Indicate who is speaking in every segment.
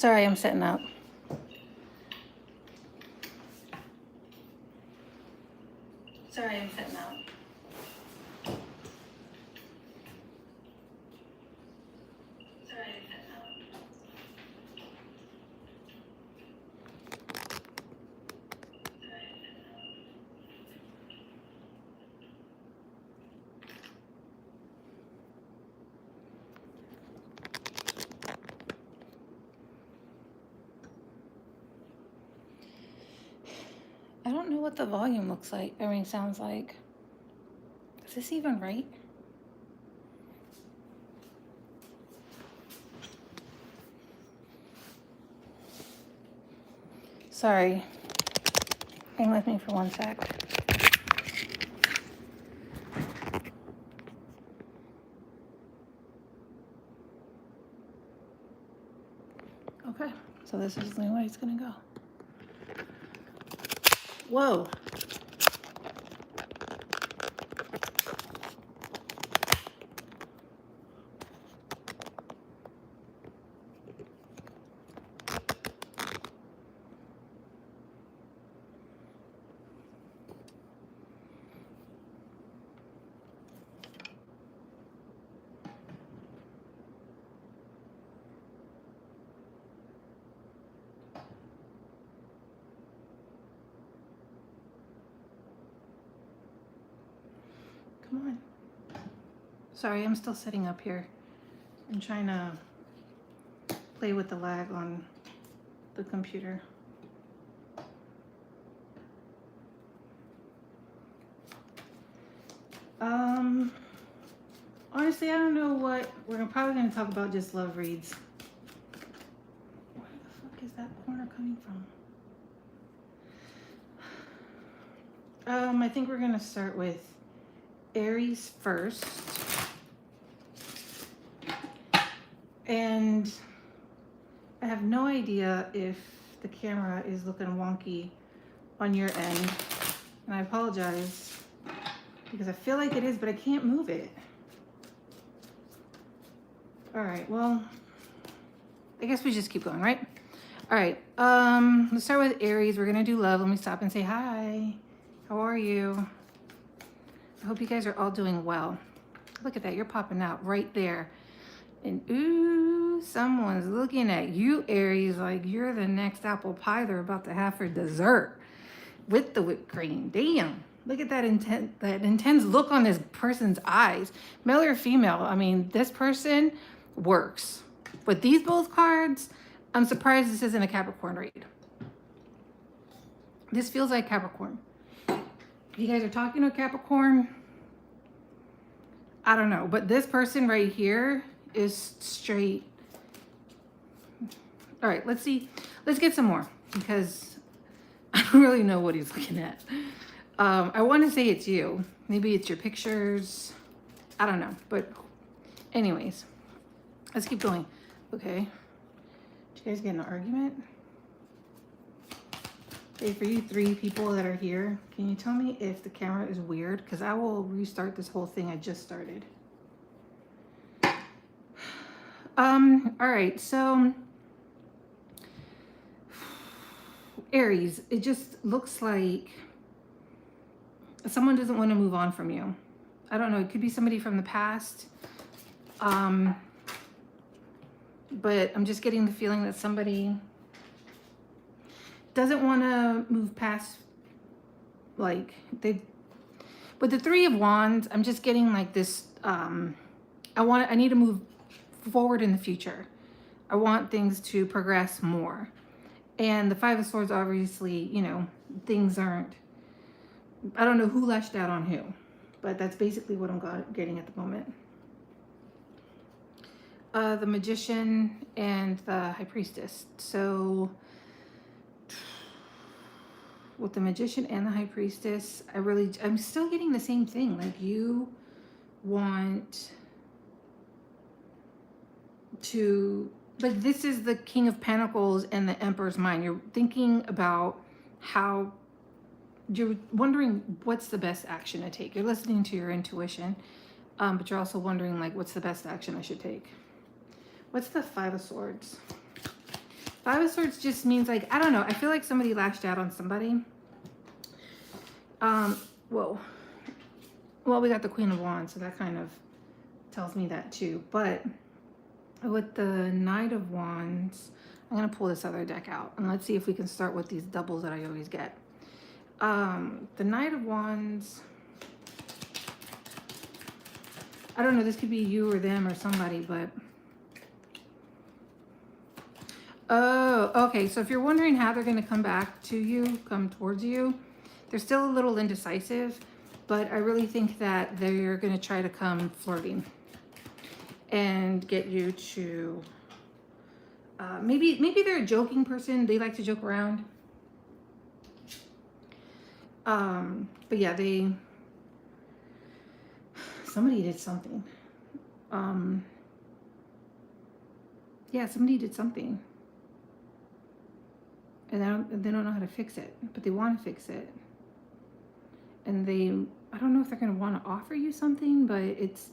Speaker 1: Sorry, I'm setting up. Sorry, I'm setting up. I don't know what the volume looks like. I mean, sounds like. Is this even right? Sorry. Hang with me for 1 sec. Okay, so this is the way it's gonna go. Whoa. Come on. Sorry, I'm still setting up here. I'm trying to play with the lag on the computer. Honestly, I don't know what we're probably going to talk about. Just love reads. Where the fuck is that corner coming from? I think we're going to start with Aries first. And I have no idea if the camera is looking wonky on your end. And I apologize because I feel like it is, but I can't move it. All right, well, I guess we just keep going, right? All right, let's start with Aries. We're gonna do love. Let me stop and say hi. How are you? I hope you guys are all doing well. Look at that, you're popping out right there. And ooh, someone's looking at you, Aries, like you're the next apple pie they're about to have for dessert with the whipped cream. Damn, look at that intense look on this person's eyes. Male or female, I mean, this person works. With these both cards, I'm surprised this isn't a Capricorn read. This feels like Capricorn. If you guys are talking to a Capricorn, I don't know, but this person right here is straight. All right, let's see. Let's get some more because I don't really know what he's looking at. I want to say it's you. Maybe it's your pictures. I don't know, but anyways, let's keep going. Okay. Did you guys get in an argument? Hey, for you 3 people that are here, can you tell me if the camera is weird? Because I will restart this whole thing I just started. All right, so Aries, it just looks like someone doesn't want to move on from you. I don't know, it could be somebody from the past. But I'm just getting the feeling that somebody doesn't want to move past, like, with the 3 of Wands, I'm just getting like this, I need to move forward in the future. I want things to progress more. And the 5 of Swords, obviously, you know, things aren't, I don't know who lashed out on who, but that's basically what I'm getting at the moment. The Magician and the High Priestess. So with the Magician and the High Priestess, I'm still getting the same thing. Like, you want to, like, this is the King of Pentacles and the Emperor's mind. You're thinking about how, you're wondering what's the best action to take. You're listening to your intuition, but you're also wondering, like, what's the best action I should take? What's the 5 of Swords? Five of Swords just means like, I don't know. I feel like somebody lashed out on somebody. Whoa. Well, we got the Queen of Wands, so that kind of tells me that too. But with the Knight of Wands, I'm going to pull this other deck out. And let's see if we can start with these doubles that I always get. The Knight of Wands, I don't know, this could be you or them or somebody, but... Oh, okay. So if you're wondering how they're going to come back to you, come towards you, they're still a little indecisive, but I really think that they're going to try to come flirting and get you to... maybe they're a joking person. They like to joke around. But yeah, somebody did something. Yeah, somebody did something. And they don't know how to fix it, but they want to fix it. And I don't know if they're going to want to offer you something, but it's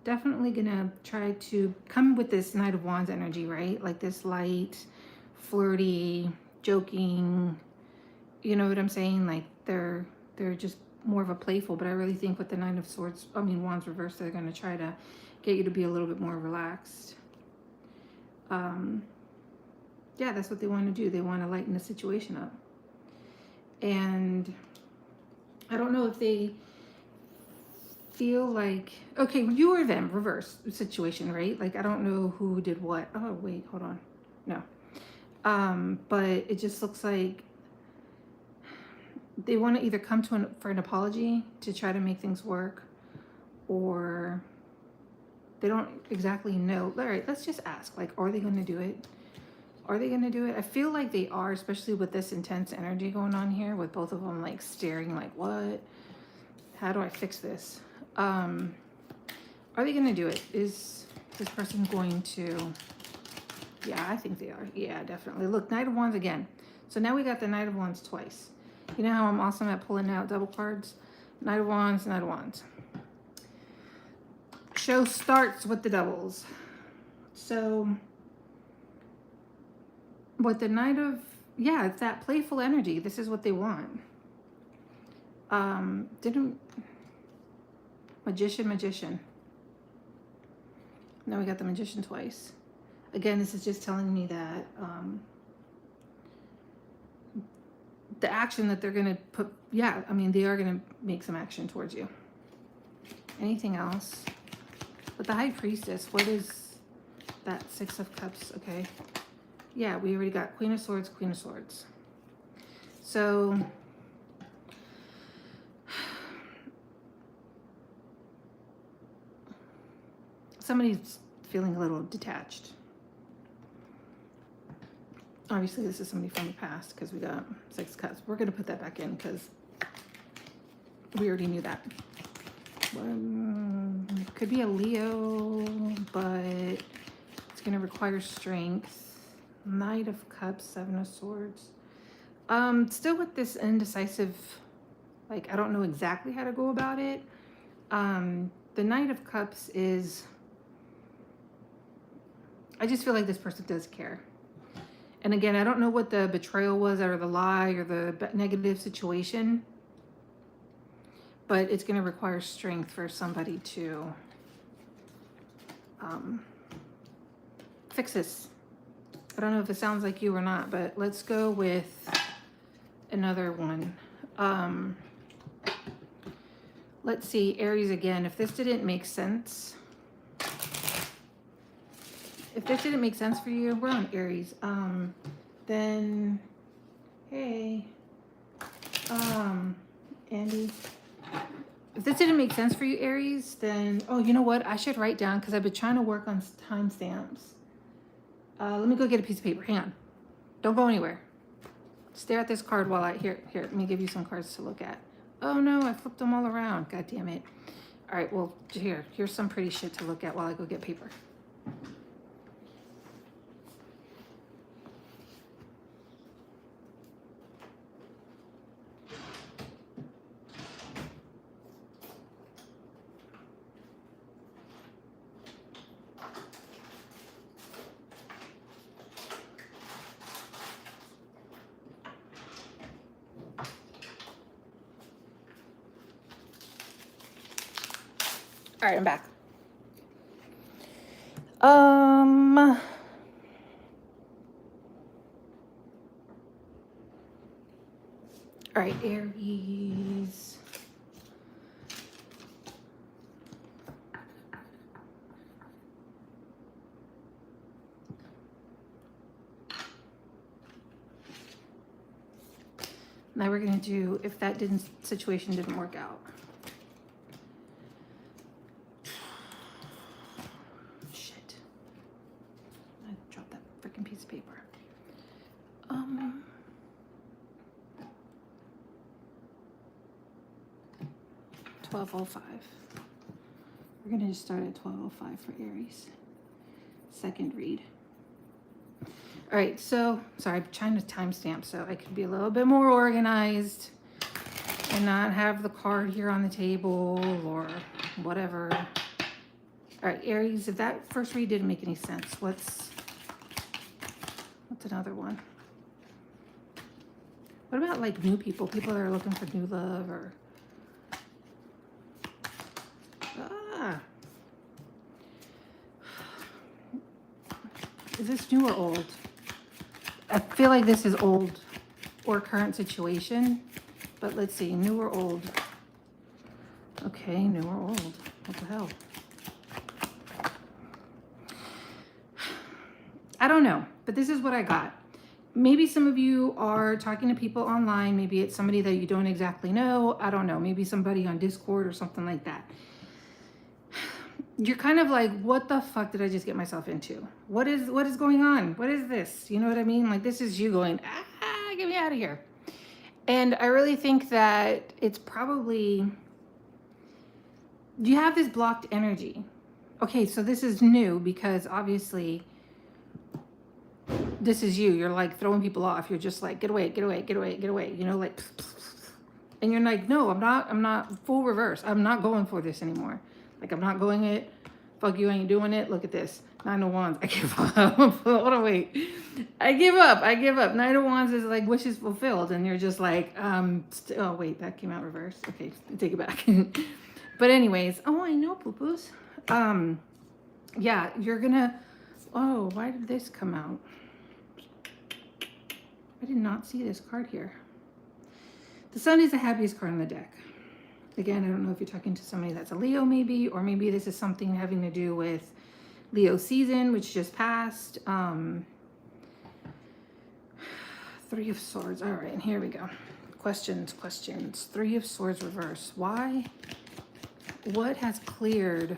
Speaker 1: definitely going to try to come with this Knight of Wands energy, right? Like this light, flirty, joking, you know what I'm saying? Like they're just more of a playful, but I really think with the Nine of Swords, Wands reversed, they're going to try to get you to be a little bit more relaxed. Yeah, that's what they want to do. They want to lighten the situation up. And I don't know if they feel like, okay, you or them, reverse situation, right? Like, I don't know who did what. Oh, wait, hold on. No. But it just looks like they want to either come for an apology to try to make things work, or they don't exactly know. All right, let's just ask, like, are they going to do it? Are they going to do it? I feel like they are, especially with this intense energy going on here, with both of them like staring like, what? How do I fix this? Are they going to do it? Is this person going to? Yeah, I think they are. Yeah, definitely. Look, Knight of Wands again. So now we got the Knight of Wands twice. You know how I'm awesome at pulling out double cards? Knight of Wands, Knight of Wands. Show starts with the doubles. So with the Knight of, yeah, it's that playful energy. This is what they want. Magician. Now we got the Magician twice. Again, this is just telling me that the action that they're going to put, yeah, they are going to make some action towards you. Anything else? But the High Priestess, what is that? Six of Cups, okay. Yeah, we already got Queen of Swords, Queen of Swords. So, somebody's feeling a little detached. Obviously, this is somebody from the past because we got Six of Cups. We're going to put that back in because we already knew that. Could be a Leo, but it's going to require strength. Knight of Cups, Seven of Swords. Still with this indecisive, like, I don't know exactly how to go about it. The Knight of Cups is, I just feel like this person does care. And again, I don't know what the betrayal was, or the lie, or the negative situation, but it's going to require strength for somebody to fix this. I don't know if it sounds like you or not, but let's go with another one. Let's see, Aries again. If this didn't make sense, for you, we're on Aries. Then, hey, Andy. If this didn't make sense for you, Aries, then, oh, you know what? I should write down, because I've been trying to work on timestamps. Let me go get a piece of paper. Hang on. Don't go anywhere. Stare at this card while here, let me give you some cards to look at. Oh no, I flipped them all around. God damn it. All right, well, here's some pretty shit to look at while I go get paper. All right, I'm back. All right, Aries. Now we're gonna do if that situation didn't work out. Shit. I dropped that freaking piece of paper. 12:05. We're gonna just start at 12:05 for Aries. Second read. All right, so sorry, I'm trying to timestamp so I could be a little bit more organized and not have the card here on the table or whatever. All right, Aries, if that first read didn't make any sense, what's another one? What about like new people? People that are looking for new love or is this new or old? I feel like this is old or current situation, but let's see, new or old? Okay, new or old. What the hell? I don't know, but this is what I got. Maybe some of you are talking to people online. Maybe it's somebody that you don't exactly know. I don't know. Maybe somebody on Discord or something like that. You're kind of like, what the fuck did I just get myself into? What is going on? What is this? You know what I mean? Like, this is you going, get me out of here. And I really think that it's probably, you have this blocked energy. Okay, so this is new because obviously this is you. You're like throwing people off. You're just like, get away, get away, get away, get away. You know, like, and you're like, no, I'm not full reverse. I'm not going for this anymore. Like, I'm not going it. Fuck you, ain't doing it. Look at this. 9 of Wands. I give up. Hold on, wait. I give up. 9 of Wands is like wishes fulfilled. And you're just like, oh, wait, that came out reverse. Okay, take it back. But anyways, oh, I know, poo-poos. Yeah, you're gonna, oh, why did this come out? I did not see this card here. The Sun is the happiest card in the deck. Again, I don't know if you're talking to somebody that's a Leo maybe, or maybe this is something having to do with Leo season, which just passed. 3 of Swords. All right, here we go. Questions. 3 of Swords reverse. Why? What has cleared?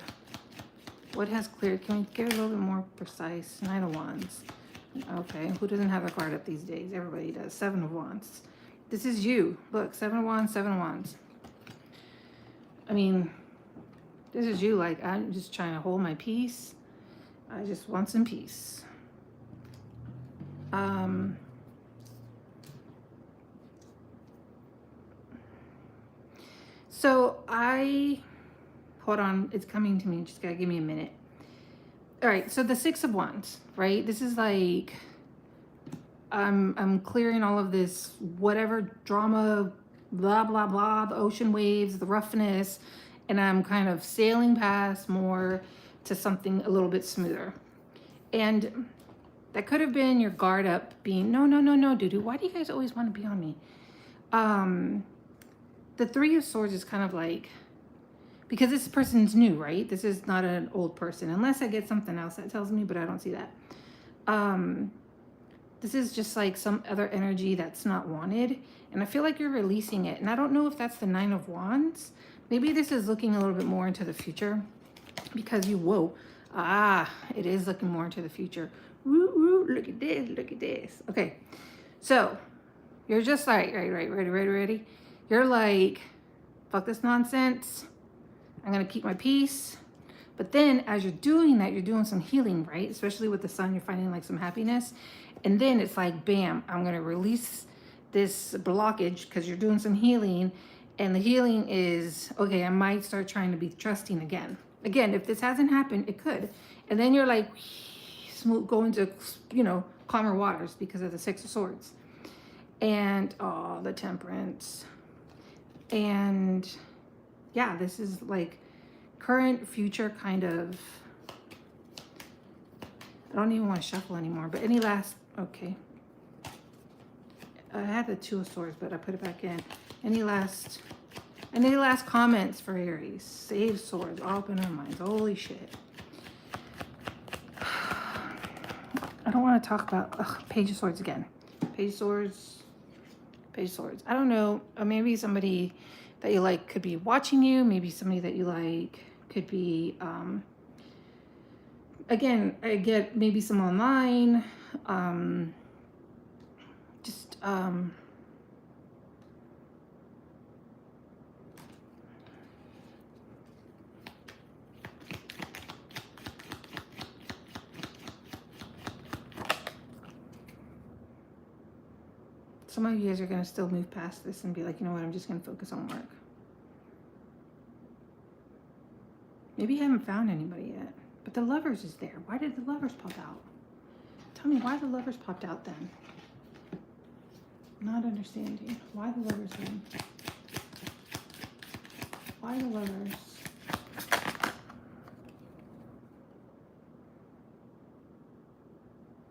Speaker 1: What has cleared? Can we get a little bit more precise? 9 of Wands. Okay, who doesn't have a card up these days? Everybody does. 7 of Wands. This is you. Look, 7 of Wands, 7 of Wands. I mean, this is you. Like, I'm just trying to hold my peace. I just want some peace. So hold on, it's coming to me. Just gotta give me a minute. All right, so the 6 of Wands, right? This is like, I'm clearing all of this, whatever drama, blah, blah, blah, the ocean waves, the roughness, and I'm kind of sailing past more to something a little bit smoother. And that could have been your guard up being, no, doo-doo. Why do you guys always want to be on me? The 3 of Swords is kind of like, because this person's new, right? This is not an old person, unless I get something else that tells me, but I don't see that. This is just like some other energy that's not wanted. And I feel like you're releasing it. And I don't know if that's the 9 of Wands. Maybe this is looking a little bit more into the future because you, whoa. It is looking more into the future. Woo, look at this. Okay. So you're just like, ready. You're like, fuck this nonsense. I'm going to keep my peace. But then as you're doing that, you're doing some healing, right? Especially with the Sun, you're finding like some happiness. And then it's like, bam, I'm going to release this blockage because you're doing some healing. And the healing is, okay, I might start trying to be trusting again. Again, if this hasn't happened, it could. And then you're like, smooth, go into, calmer waters because of the 6 of Swords. And, the Temperance. And, yeah, this is like current, future kind of, I don't even want to shuffle anymore, but any last, okay. I had the Two of Swords, but I put it back in. Any last comments for Aries? Save swords, all up in our minds. Holy shit. I don't want to talk about Page of Swords again. Page of Swords. Page of Swords. I don't know. Maybe somebody that you like could be watching you. Maybe somebody that you like could be, again, I get maybe some online. Some of you guys are going to still move past this and be like, you know what, I'm just going to focus on work. Maybe you haven't found anybody yet, but the Lovers is there. Why did the Lovers pop out? Tell me why the Lovers popped out then. Not understanding. Why the Lovers then? Why the Lovers?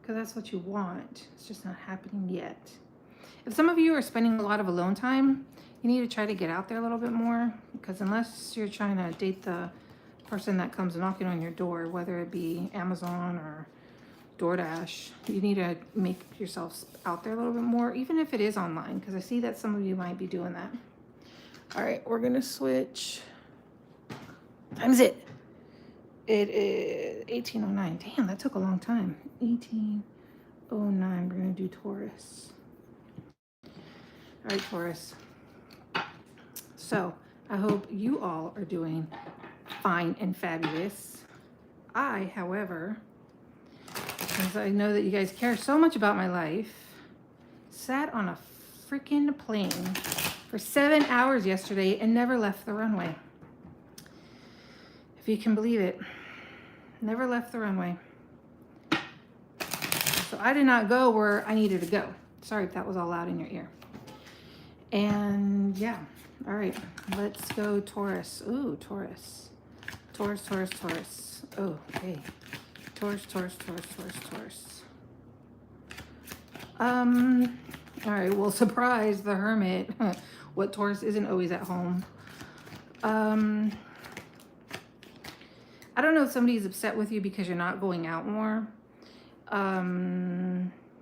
Speaker 1: Because that's what you want. It's just not happening yet. If some of you are spending a lot of alone time, you need to try to get out there a little bit more, because unless you're trying to date the person that comes knocking on your door, whether it be Amazon or DoorDash, you need to make yourself out there a little bit more, even if it is online, because I see that some of you might be doing that. All right, we're going to switch. Time's it. It is 1809. Damn, that took a long time. 1809. We're going to do Taurus. All right, Taurus. So I hope you all are doing fine and fabulous. I, however, since I know that you guys care so much about my life, sat on a freaking plane for 7 hours yesterday and never left the runway. If you can believe it, never left the runway. So I did not go where I needed to go. Sorry if that was all loud in your ear. And yeah, all right, let's go Taurus. Ooh, Taurus. Taurus, Taurus, Taurus. Oh, okay. Taurus, Taurus, Taurus, Taurus, Taurus. All right, well, surprise, the Hermit. What Taurus isn't always at home. I don't know if somebody's upset with you because you're not going out more.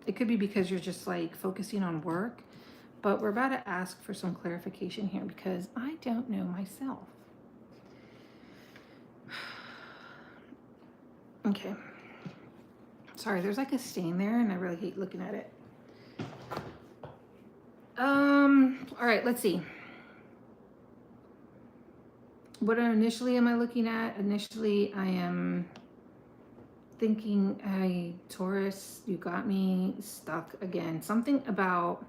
Speaker 1: It could be because you're just like focusing on work. But we're about to ask for some clarification here because I don't know myself. Okay. Sorry, there's like a stain there and I really hate looking at it. All right, let's see. What initially am I looking at? Initially, I am thinking, hey, Taurus, you got me stuck again. Something about...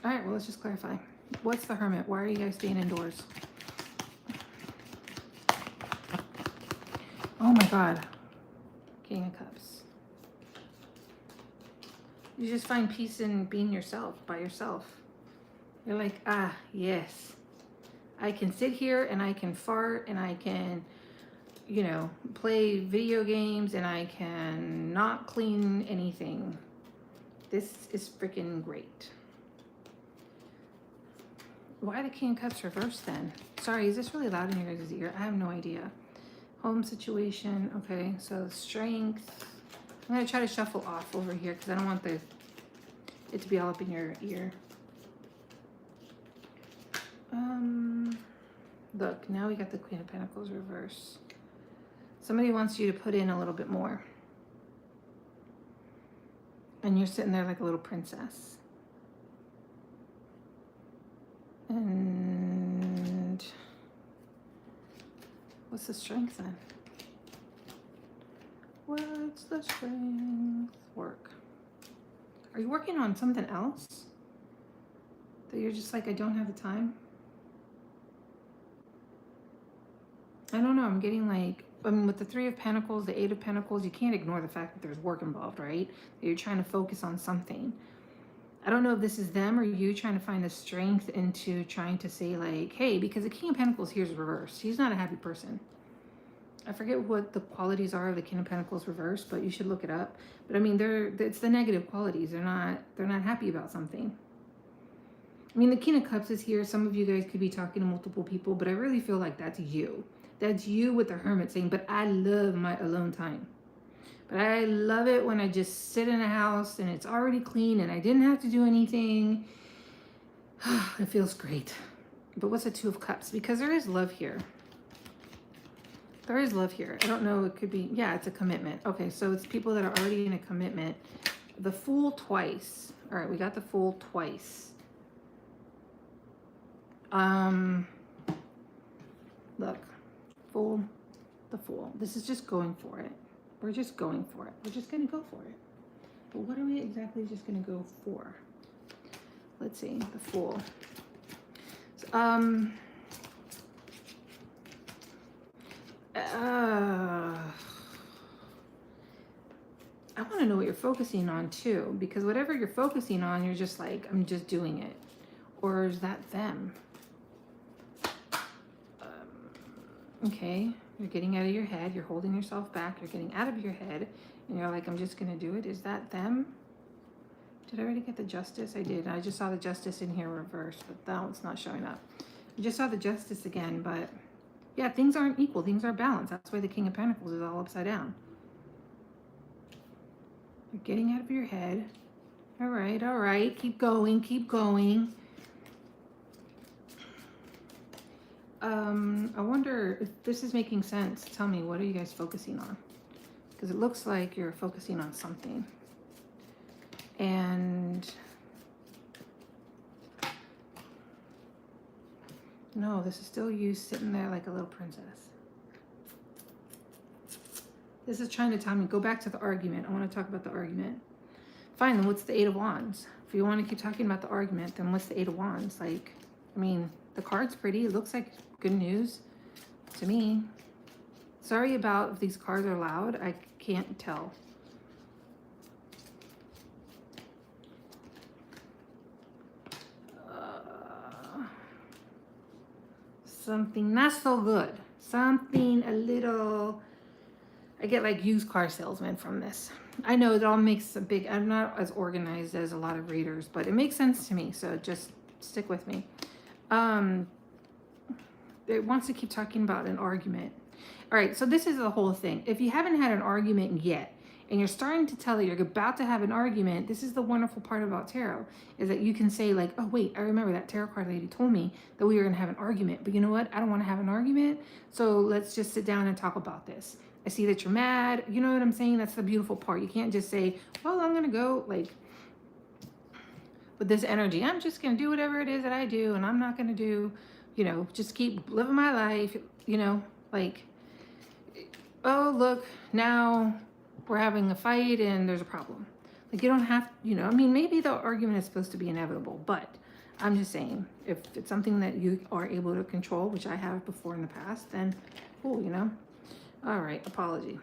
Speaker 1: all right, well, let's just clarify. What's the Hermit? Why are you guys staying indoors? Oh my God. King of Cups. You just find peace in being yourself, by yourself. You're like, ah, yes. I can sit here and I can fart and I can, you know, play video games and I can not clean anything. This is freaking great. Why the King of Cups reversed then? Sorry, is this really loud in your guys' ear? I have no idea. Home situation. Okay, so strength. I'm going to try to shuffle off over here because I don't want it to be all up in your ear. Look, now we got the Queen of Pentacles reverse. Somebody wants you to put in a little bit more. And you're sitting there like a little princess. And what's the strength then? What's the strength? Work. Are you working on something else? That you're just like, I don't have the time? I don't know. I'm getting like, I mean, with the Three of Pentacles, the Eight of Pentacles, you can't ignore the fact that there's work involved, right? That you're trying to focus on something. I don't know if this is them or you trying to find the strength into trying to say like, hey, because the King of Pentacles here is reversed. He's not a happy person. I forget what the qualities are of the King of Pentacles reversed, but you should look it up. But I mean, it's the negative qualities. They're not happy about something. I mean, the King of Cups is here. Some of you guys could be talking to multiple people, but I really feel like that's you. That's you with the Hermit saying, but I love my alone time. But I love it when I just sit in a house and it's already clean and I didn't have to do anything. It feels great. But what's a Two of Cups? Because there is love here. There is love here. I don't know. It could be, yeah, it's a commitment. Okay, so it's people that are already in a commitment. The Fool twice. All right, we got the Fool twice. Look, Fool, the Fool. This is just going for it. We're just going for it. We're just going to go for it. But what are we exactly just going to go for? Let's see, the Fool. So, I want to know what you're focusing on too, because whatever you're focusing on, you're just like, I'm just doing it. Or is that them? Okay, you're getting out of your head. You're holding yourself back. You're getting out of your head. And you're like, I'm just going to do it. Is that them? Did I already get the Justice? I did. I just saw the Justice in here reversed, but that one's not showing up. I just saw the Justice again, but yeah, things aren't equal. Things are balanced. That's why the King of Pentacles is all upside down. You're getting out of your head. All right, all right. Keep going, keep going. I wonder if this is making sense. Tell me, what are you guys focusing on? Because it looks like you're focusing on something. And no, this is still you sitting there like a little princess. This is trying to tell me, go back to the argument. I want to talk about the argument. Fine, then what's the Eight of Wands? If you want to keep talking about the argument, then what's the Eight of Wands? Like, I mean, the card's pretty. It looks like good news to me. Sorry about if these cards are loud. I can't tell. Something not so good. Something a little... I get like used car salesman from this. I know it all makes a big... I'm not as organized as a lot of readers, but it makes sense to me. So just stick with me. It wants to keep talking about an argument. All right, so this is the whole thing. If you haven't had an argument yet, and you're starting to tell that you're about to have an argument, this is the wonderful part about tarot, is that you can say like, oh wait, I remember that tarot card lady told me that we were gonna have an argument, but you know what? I don't wanna have an argument, so let's just sit down and talk about this. I see that you're mad, you know what I'm saying? That's the beautiful part. You can't just say, well, I'm gonna go, like, with this energy, I'm just gonna do whatever it is that I do, and I'm not gonna do, you know, just keep living my life, you know, like, oh, look, now we're having a fight and there's a problem. Like, you don't have, you know, I mean, maybe the argument is supposed to be inevitable, but I'm just saying, if it's something that you are able to control, which I have before in the past, then cool, you know. All right, apology.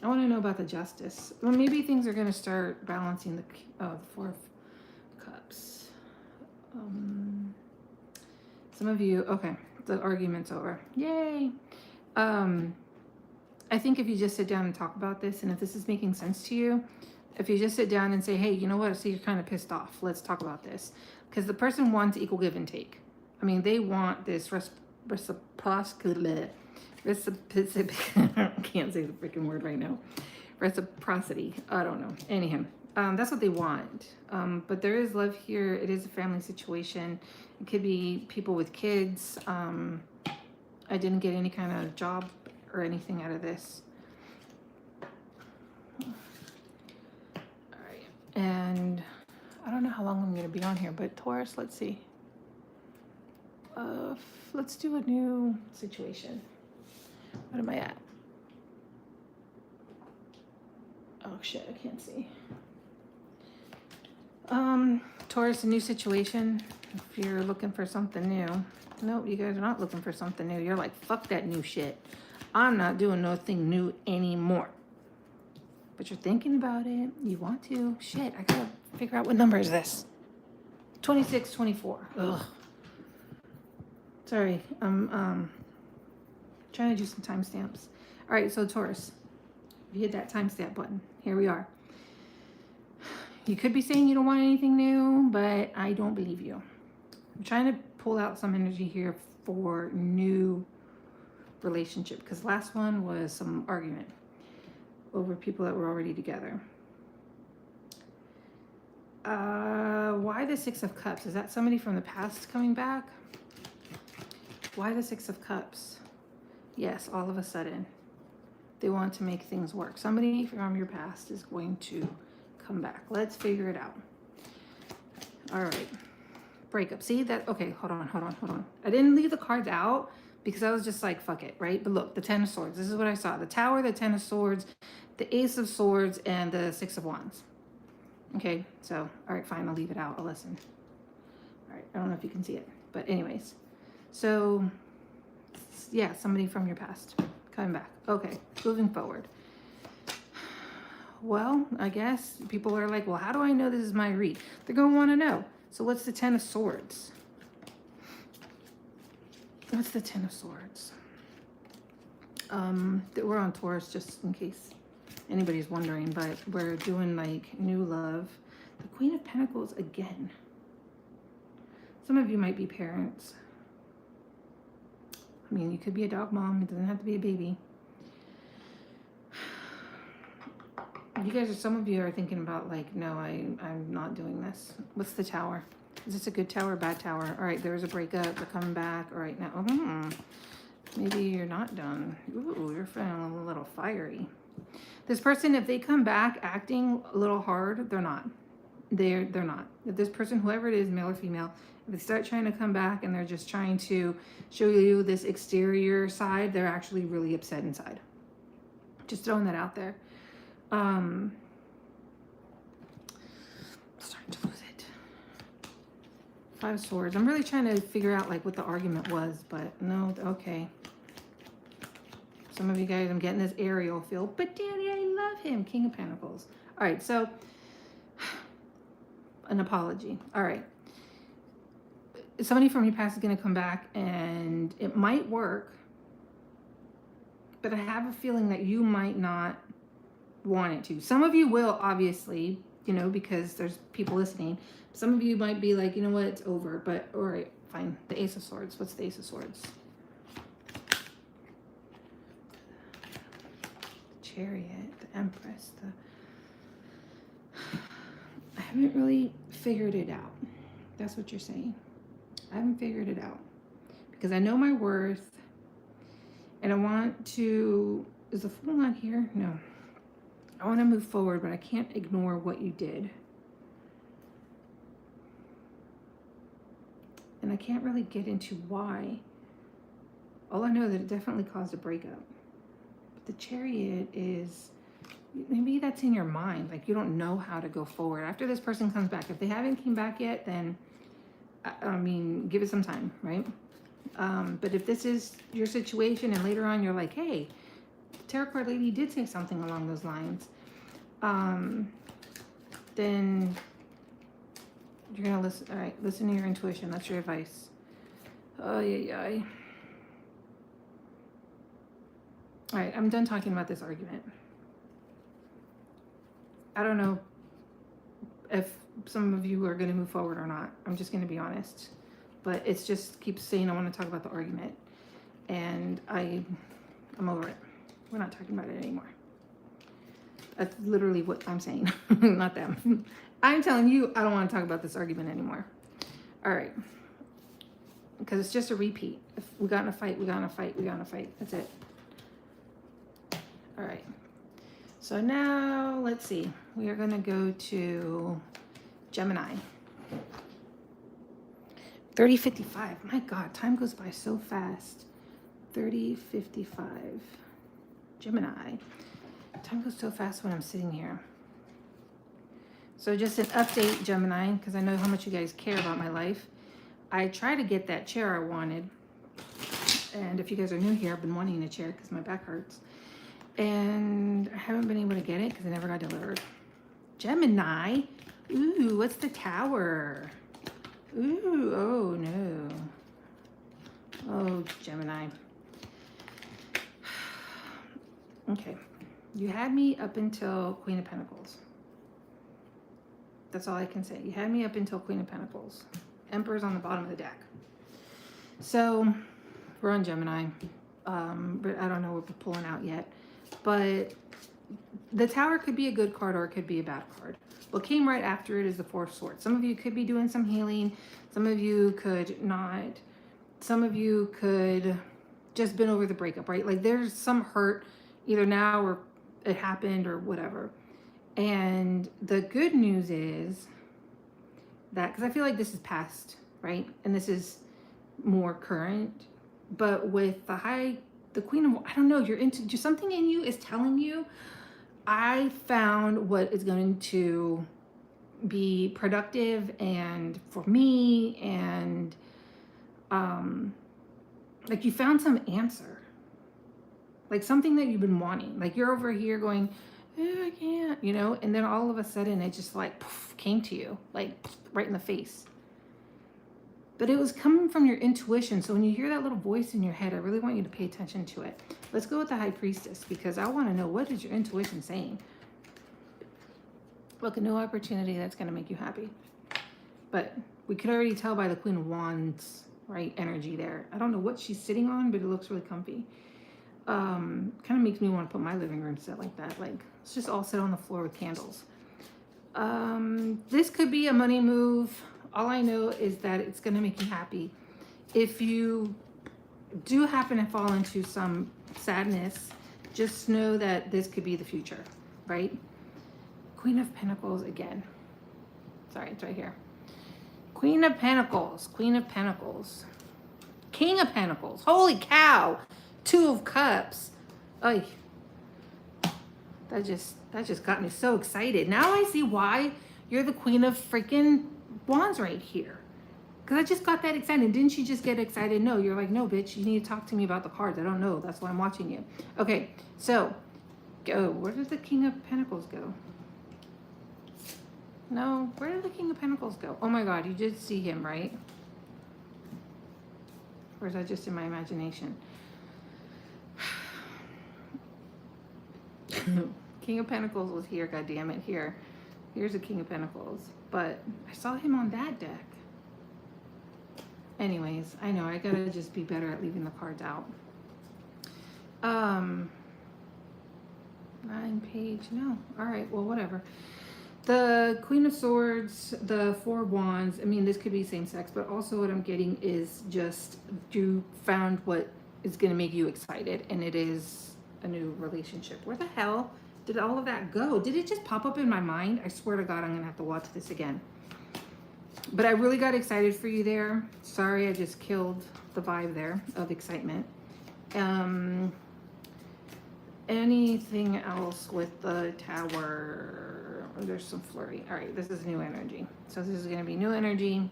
Speaker 1: I want to know about the Justice. Well, maybe things are going to start balancing the Four of Cups. Some of you, okay, the argument's over. Yay. I think if you just sit down and talk about this, and if this is making sense to you, if you just sit down and say, hey, you know what, I see you're kind of pissed off. Let's talk about this. Because the person wants equal give and take. I mean, they want this reciprocity. I can't say the freaking word right now. Reciprocity. I don't know. Anyhow, that's what they want. But there is love here. It is a family situation. It could be people with kids. I didn't get any kind of job or anything out of this. All right. And I don't know how long I'm going to be on here, but Taurus, let's see. Let's do a new situation. What am I at? Oh shit, I can't see. Taurus, a new situation. If you're looking for something new. Nope, you guys are not looking for something new. You're like, fuck that new shit. I'm not doing nothing new anymore. But you're thinking about it. You want to. Shit, I gotta figure out what number is this. 26, 24. Ugh. Sorry, I'm trying to do some timestamps. All right, so Taurus, you hit that timestamp button. Here we are. You could be saying you don't want anything new, but I don't believe you. I'm trying to pull out some energy here for new relationship, because last one was some argument over people that were already together. Why the Six of Cups? Is that somebody from the past coming back? Why the Six of Cups? Yes, all of a sudden they want to make things work. Somebody from your past is going to come back. Let's figure it out. All right. Breakup. See that? Okay, hold on. I didn't leave the cards out because I was just like, fuck it, right? But look, the Ten of Swords. This is what I saw. The Tower, the Ten of Swords, the Ace of Swords, and the Six of Wands. Okay, so, all right, fine. I'll leave it out. I'll listen. All right, I don't know if you can see it. But anyways, so, yeah, somebody from your past coming back. Okay, moving forward. Well, I guess people are like, well, how do I know this is my read? They're going to want to know. So what's the Ten of Swords? What's the Ten of Swords? We're on Taurus, just in case anybody's wondering, but we're doing like new love. The Queen of Pentacles again. Some of you might be parents. I mean, you could be a dog mom. It doesn't have to be a baby. You guys, some of you are thinking about like, no, I'm not doing this. What's the Tower? Is this a good tower or bad tower? All right, there's a breakup. They're coming back. All right, now, maybe you're not done. Ooh, you're feeling a little fiery. This person, if they come back acting a little hard, they're not. They're not. If this person, whoever it is, male or female, if they start trying to come back and they're just trying to show you this exterior side, they're actually really upset inside. Just throwing that out there. I'm starting to lose it. Five of Swords. I'm really trying to figure out like what the argument was, but no, okay. Some of you guys, I'm getting this Ariel feel, but Daddy, I love him. King of Pentacles. All right, so an apology. All right. Somebody from your past is going to come back and it might work, but I have a feeling that you might not want it to. Some of you will, obviously, you know, because there's people listening. Some of you might be like, you know what, it's over, but all right, fine. The Ace of Swords. What's the Ace of Swords? The Chariot, the Empress, I haven't really figured it out. That's what you're saying. I haven't figured it out because I know my worth and I want to, is the Fool not here? No. I want to move forward, but I can't ignore what you did. And I can't really get into why. All I know is that it definitely caused a breakup. But the Chariot is, maybe that's in your mind. Like you don't know how to go forward. After this person comes back, if they haven't came back yet, then, I mean, give it some time, right? But if this is your situation and later on you're like, hey, Tarot card lady did say something along those lines, then you're gonna listen. All right, listen to your intuition. That's your advice. Oh yeah. All right, I'm done talking about this argument. I don't know if some of you are going to move forward or not. I'm just going to be honest, but it's just keeps saying I want to talk about the argument, and I'm over it. We're not talking about it anymore. That's literally what I'm saying. Not them. I'm telling you, I don't want to talk about this argument anymore. All right. Because it's just a repeat. If we got in a fight, we got in a fight, we got in a fight. That's it. All right. So now, let's see. We are going to go to Gemini. 30:55. My God, time goes by so fast. 30:55. Gemini. Time goes so fast when I'm sitting here. So just an update, Gemini, because I know how much you guys care about my life. I tried to get that chair I wanted. And if you guys are new here, I've been wanting a chair because my back hurts. And I haven't been able to get it because it never got delivered. Gemini. Ooh, what's the Tower? Ooh, oh no. Oh, Gemini. Okay. You had me up until Queen of Pentacles. That's all I can say. You had me up until Queen of Pentacles. Emperor's on the bottom of the deck. So, we're on Gemini. But I don't know what we're pulling out yet. But the Tower could be a good card or it could be a bad card. What came right after it is the Four of Swords. Some of you could be doing some healing. Some of you could not. Some of you could just been over the breakup, right? Like there's some hurt either now or it happened or whatever. And the good news is that, because I feel like this is past, right? And this is more current. But with the Queen of, I don't know, you're into, just something in you is telling you, I found what is going to be productive and for me, and like you found some answer, like something that you've been wanting. Like you're over here going, oh, I can't, you know, and then all of a sudden it just like poof, came to you, like right in the face. But it was coming from your intuition. So when you hear that little voice in your head, I really want you to pay attention to it. Let's go with the High Priestess, because I want to know, what is your intuition saying? Look, a new opportunity that's going to make you happy. But we could already tell by the Queen of Wands, right, energy there. I don't know what she's sitting on, but it looks really comfy. Kind of makes me want to put my living room set like that. Like, let's just all sit on the floor with candles. This could be a money move. All I know is that it's going to make you happy. If you do happen to fall into some sadness, just know that this could be the future, right? Queen of Pentacles again. Sorry, it's right here. Queen of Pentacles, Queen of Pentacles, King of Pentacles. Holy cow! Two of Cups. Ay, that just got me so excited. Now I see why you're the Queen of freaking Wands right here. Because I just got that excited. Didn't you just get excited? No, you're like, no, bitch, you need to talk to me about the cards. I don't know. That's why I'm watching you. Okay, so go. Where did the King of Pentacles go? No, where did the King of Pentacles go? Oh my God, you did see him, right? Or is that just in my imagination? King of Pentacles was here, God damn it, here. Here's the King of Pentacles. But I saw him on that deck. Anyways, I know, I gotta just be better at leaving the cards out. 9 page, no. All right, well, whatever. The Queen of Swords, the Four of Wands, I mean, this could be same sex, but also what I'm getting is just you found what is going to make you excited, and it is a new relationship. Where the hell did all of that go? Did it just pop up in my mind? I swear to God, I'm going to have to watch this again. But I really got excited for you there. Sorry, I just killed the vibe there of excitement. Anything else with the Tower? Oh, there's some flurry. All right, this is new energy. So this is going to be new energy.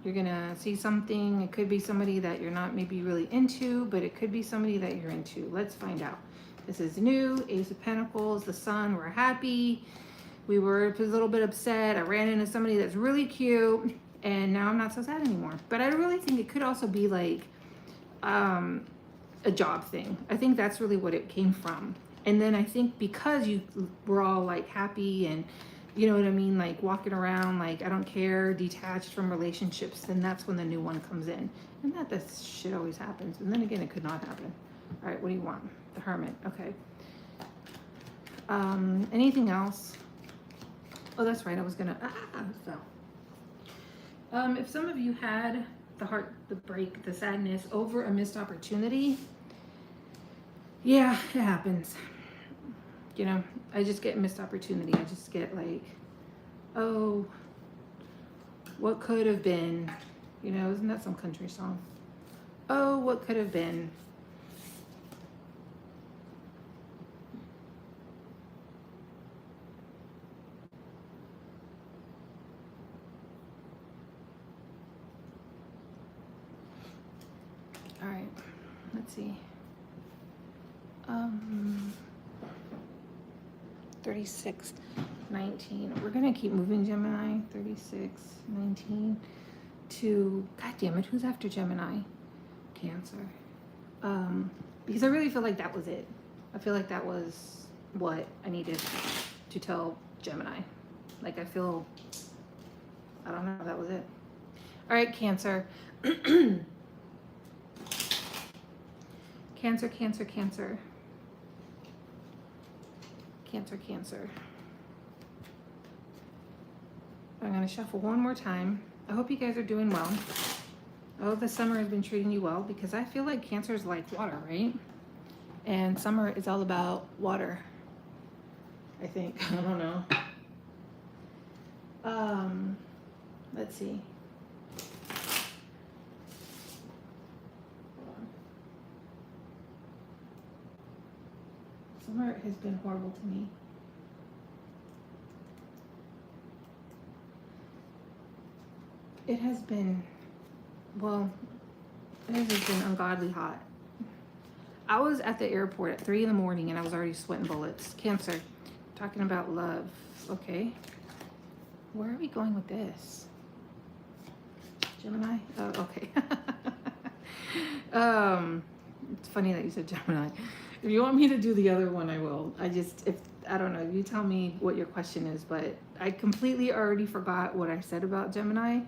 Speaker 1: You're going to see something. It could be somebody that you're not maybe really into, but it could be somebody that you're into. Let's find out. This is new. Ace of Pentacles, the Sun. We're happy. We were a little bit upset. I ran into somebody that's really cute, and now I'm not so sad anymore. But I really think it could also be like a job thing. I think that's really what it came from. And then I think because you were all like happy and you know what I mean, like walking around like I don't care, detached from relationships, then that's when the new one comes in. And that shit always happens. And then again, it could not happen. All right, what do you want? The Hermit. Okay. Anything else? Oh, that's right. I was gonna if some of you had the heart, the break, the sadness over a missed opportunity, yeah, it happens. You know, I just get missed opportunity. I just get like, oh, what could have been? You know, isn't that some country song? Oh, what could have been? All right, let's see. 36, 19. We're going to keep moving Gemini. 36, 19 to, God damn it, who's after Gemini? Cancer. Because I really feel like that was it. I feel like that was what I needed to tell Gemini. Like I don't know, that was it. All right, Cancer. Cancer, Cancer, Cancer. Cancer, Cancer. I'm going to shuffle one more time. I hope you guys are doing well. I hope the summer has been treating you well because I feel like Cancer is like water, right? And summer is all about water. I think. I don't know. Let's see. Hold on. Summer has been horrible to me. It has been, well, it has just been ungodly hot. I was at the airport at 3 in the morning and I was already sweating bullets. Cancer, talking about love. Okay. Where are we going with this? Gemini? Oh, okay. It's funny that you said Gemini. If you want me to do the other one, I will. I don't know, you tell me what your question is, but I completely already forgot what I said about Gemini,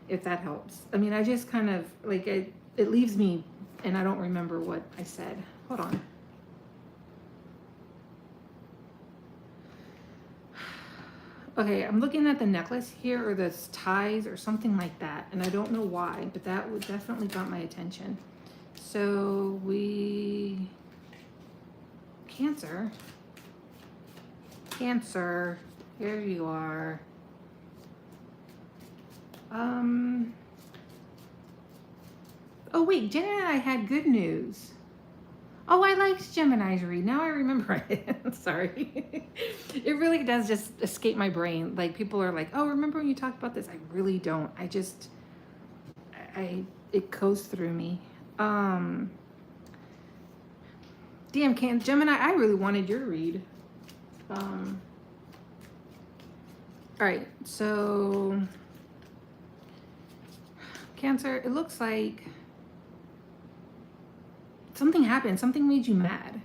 Speaker 1: if that helps. I mean, I just kind of, like, it leaves me and I don't remember what I said. Hold on. Okay, I'm looking at the necklace here, or the ties, or something like that, and I don't know why, but that would definitely got my attention. So Cancer, here you are. Oh wait, Jenna and I had good news. Oh, I liked Gemini's read. Now I remember it. Sorry. It really does just escape my brain. Like, people are like, oh, remember when you talked about this? I really don't. It goes through me. Damn, Gemini, I really wanted your read. All right, so Cancer, it looks like something happened. Something made you mad,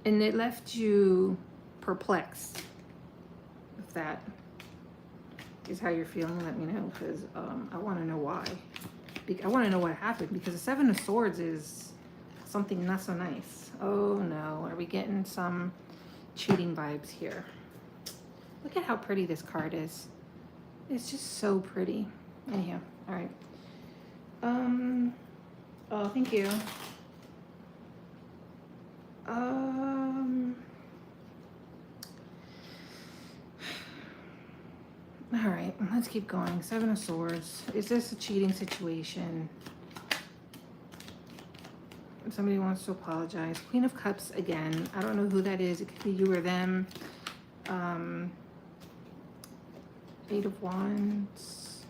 Speaker 1: and it left you perplexed. If that is how you're feeling, let me know, because I want to know why. I want to know what happened, because the Seven of Swords is something not so nice. Oh no, are we getting some cheating vibes here? Look at how pretty this card is. It's just so pretty. Anyhow, all right. Oh, thank you. All right, let's keep going. Seven of Swords. Is this a cheating situation? Somebody wants to apologize. Queen of Cups again. I don't know who that is. It could be you or them. Eight of Wands.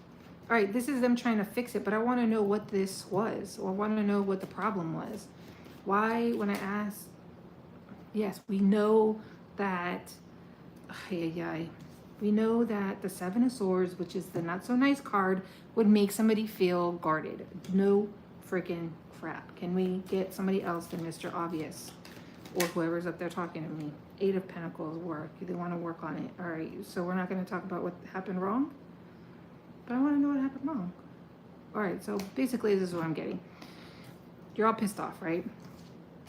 Speaker 1: All right, this is them trying to fix it, but I want to know what this was, or I want to know what the problem was. Why, when I asked, yes, we know that, we know that the Seven of Swords, which is the not so nice card, would make somebody feel guarded. No freaking crap. Can we get somebody else than Mr. Obvious, or whoever's up there talking to me? Eight of Pentacles work. They want to work on it. All right, so we're not going to talk about what happened wrong, but I want to know what happened wrong. All right, so basically this is what I'm getting. You're all pissed off, right?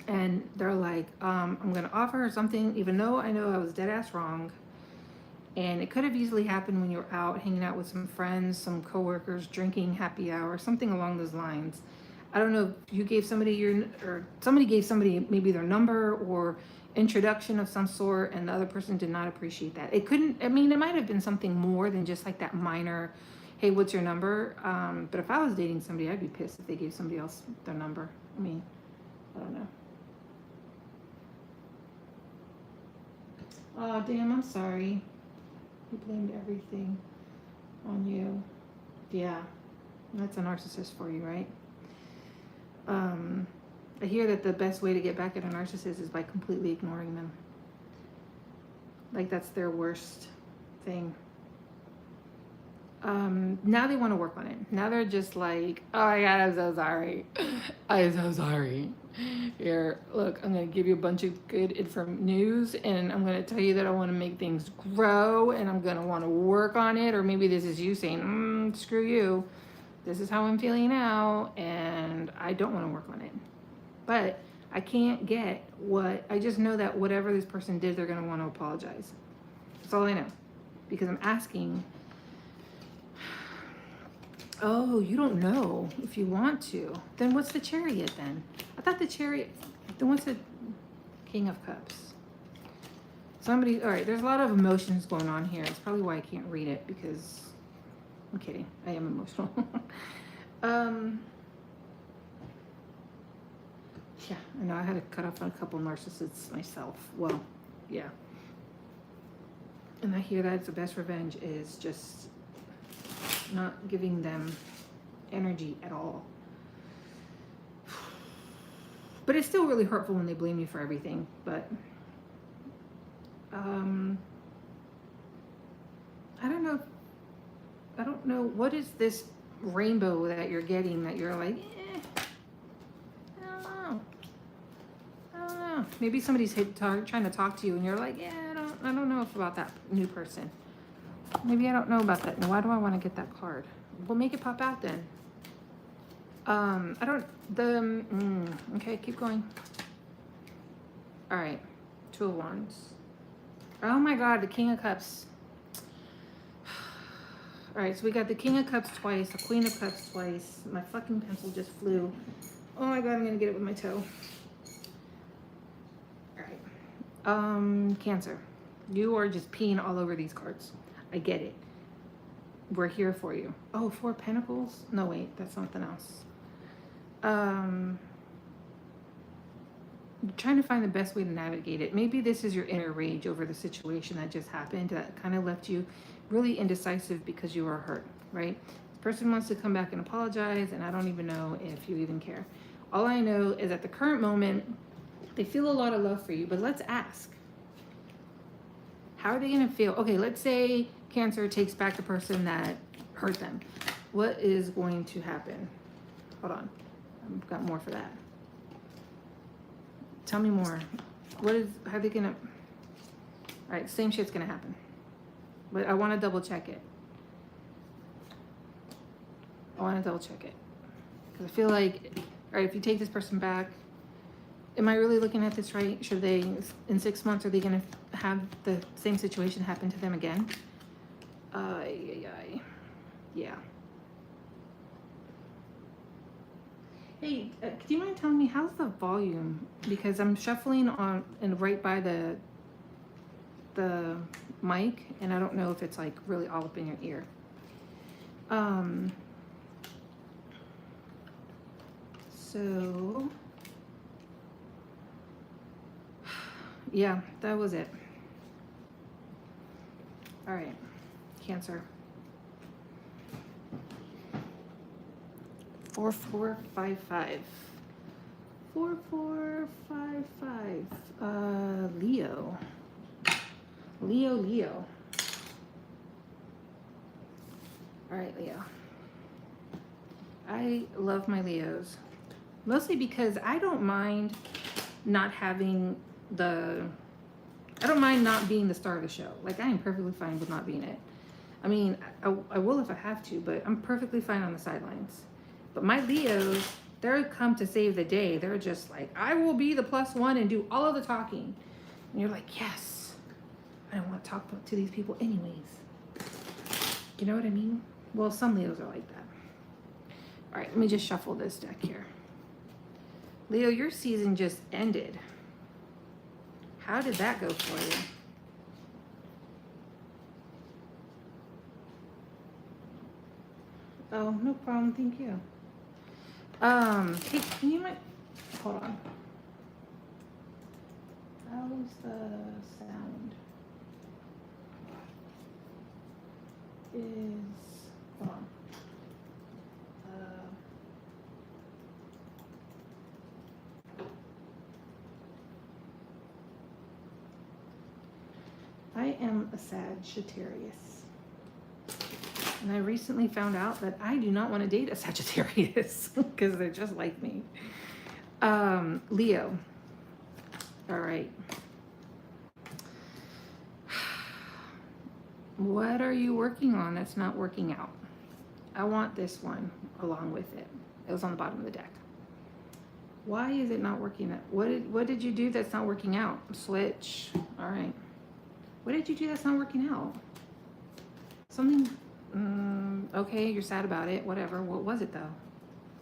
Speaker 1: And they're like, I'm going to offer her something, even though I know I was dead ass wrong. And it could have easily happened when you were out hanging out with some friends, some coworkers, drinking, happy hour, something along those lines. I don't know if you gave somebody or somebody gave somebody maybe their number or introduction of some sort, and the other person did not appreciate that. It might have been something more than just like that minor, hey, what's your number? But if I was dating somebody, I'd be pissed if they gave somebody else their number. I don't know. Oh, damn, I'm sorry. He blamed everything on you. Yeah, that's a narcissist for you, right? I hear that the best way to get back at a narcissist is by completely ignoring them. Like that's their worst thing. Now they want to work on it. Now they're just like, oh my God, I'm so sorry. I'm so sorry. Here, look, I'm going to give you a bunch of good news, and I'm going to tell you that I want to make things grow, and I'm going to want to work on it. Or maybe this is you saying, screw you. This is how I'm feeling now, and I don't want to work on it. But I can't get what, I just know that whatever this person did, they're going to want to apologize. That's all I know. Because I'm asking, oh, you don't know if you want to. Then what's the Chariot then? I thought the Chariot, then what's the King of Cups? Somebody, all right, there's a lot of emotions going on here. It's probably why I can't read it, because I'm kidding. I am emotional. Yeah, I know I had to cut off on a couple narcissists myself. Well, yeah. And I hear that the best revenge is just not giving them energy at all. But it's still really hurtful when they blame you for everything. But I don't know. I don't know. What is this rainbow that you're getting that you're like, I don't know. I don't know. Maybe somebody's trying to talk to you and you're like, yeah, I don't know about that new person. Maybe I don't know about that. Now, why do I want to get that card? Well, make it pop out then. Okay, keep going. All right, Two of Wands. Oh my God, the King of Cups. All right, so we got the King of Cups twice, the Queen of Cups twice. My fucking pencil just flew. Oh my God, I'm gonna get it with my toe. All right, Cancer. You are just peeing all over these cards. I get it. We're here for you. Oh, Four of Pentacles? No, wait, that's something else. You're trying to find the best way to navigate it. Maybe this is your inner rage over the situation that just happened that kind of left you really indecisive because you were hurt, right? This person wants to come back and apologize, and I don't even know if you even care. All I know is at the current moment, they feel a lot of love for you, but let's ask. How are they going to feel? Okay, let's say Cancer takes back the person that hurt them. What is going to happen? Hold on. I've got more for that. Tell me more. How are they going to... All right, same shit's going to happen. But I want to double check it. Because I feel like, all right, if you take this person back, am I really looking at this right? Should they, in 6 months, are they going to have the same situation happen to them again? Yeah. Hey, do you mind telling me how's the volume? Because I'm shuffling on and right by the mic, and I don't know if it's like really all up in your ear. So yeah, that was it. All right, Cancer. 4455. 4455. Leo. Leo. All right, Leo. I love my Leos. Mostly because I don't mind not having I don't mind not being the star of the show. Like, I am perfectly fine with not being it. I mean, I will if I have to, but I'm perfectly fine on the sidelines. But my Leos, they're come to save the day. They're just like, I will be the +1 and do all of the talking. And you're like, yes. I don't want to talk to these people anyways. You know what I mean? Well, some Leos are like that. All right, let me just shuffle this deck here. Leo, your season just ended. How did that go for you? Oh, no problem. Thank you. Hey, can you hold on. How's the sound? Hold on. I a Sagittarius. And I recently found out that I do not want to date a Sagittarius because they're just like me. Leo. All right. What are you working on that's not working out? I want this one along with it. It was on the bottom of the deck. Why is it not working out? What did you do that's not working out? Switch. All right. What did you do that's not working out? Something, okay, you're sad about it, whatever. What was it though?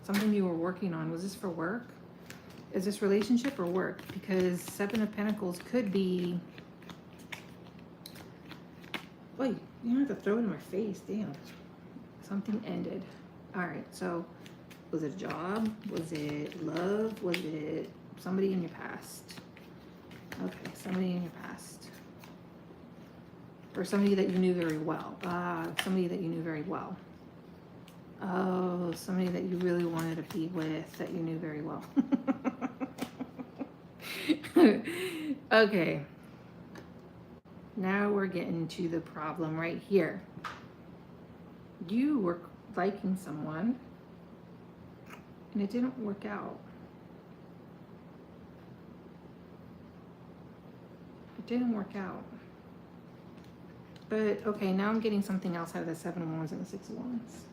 Speaker 1: Something you were working on. Was this for work? Is this relationship or work? Because Seven of Pentacles could be, wait, you don't have to throw it in my face, damn. Something ended. All right, so was it a job? Was it love? Was it somebody in your past? Okay, somebody in your past. Or somebody that you knew very well. Somebody that you knew very well. Oh, somebody that you really wanted to be with that you knew very well. Okay. Now we're getting to the problem right here. You were liking someone and it didn't work out. It didn't work out. But, okay, now I'm getting something else out of the Seven of Wands and the Six of Wands.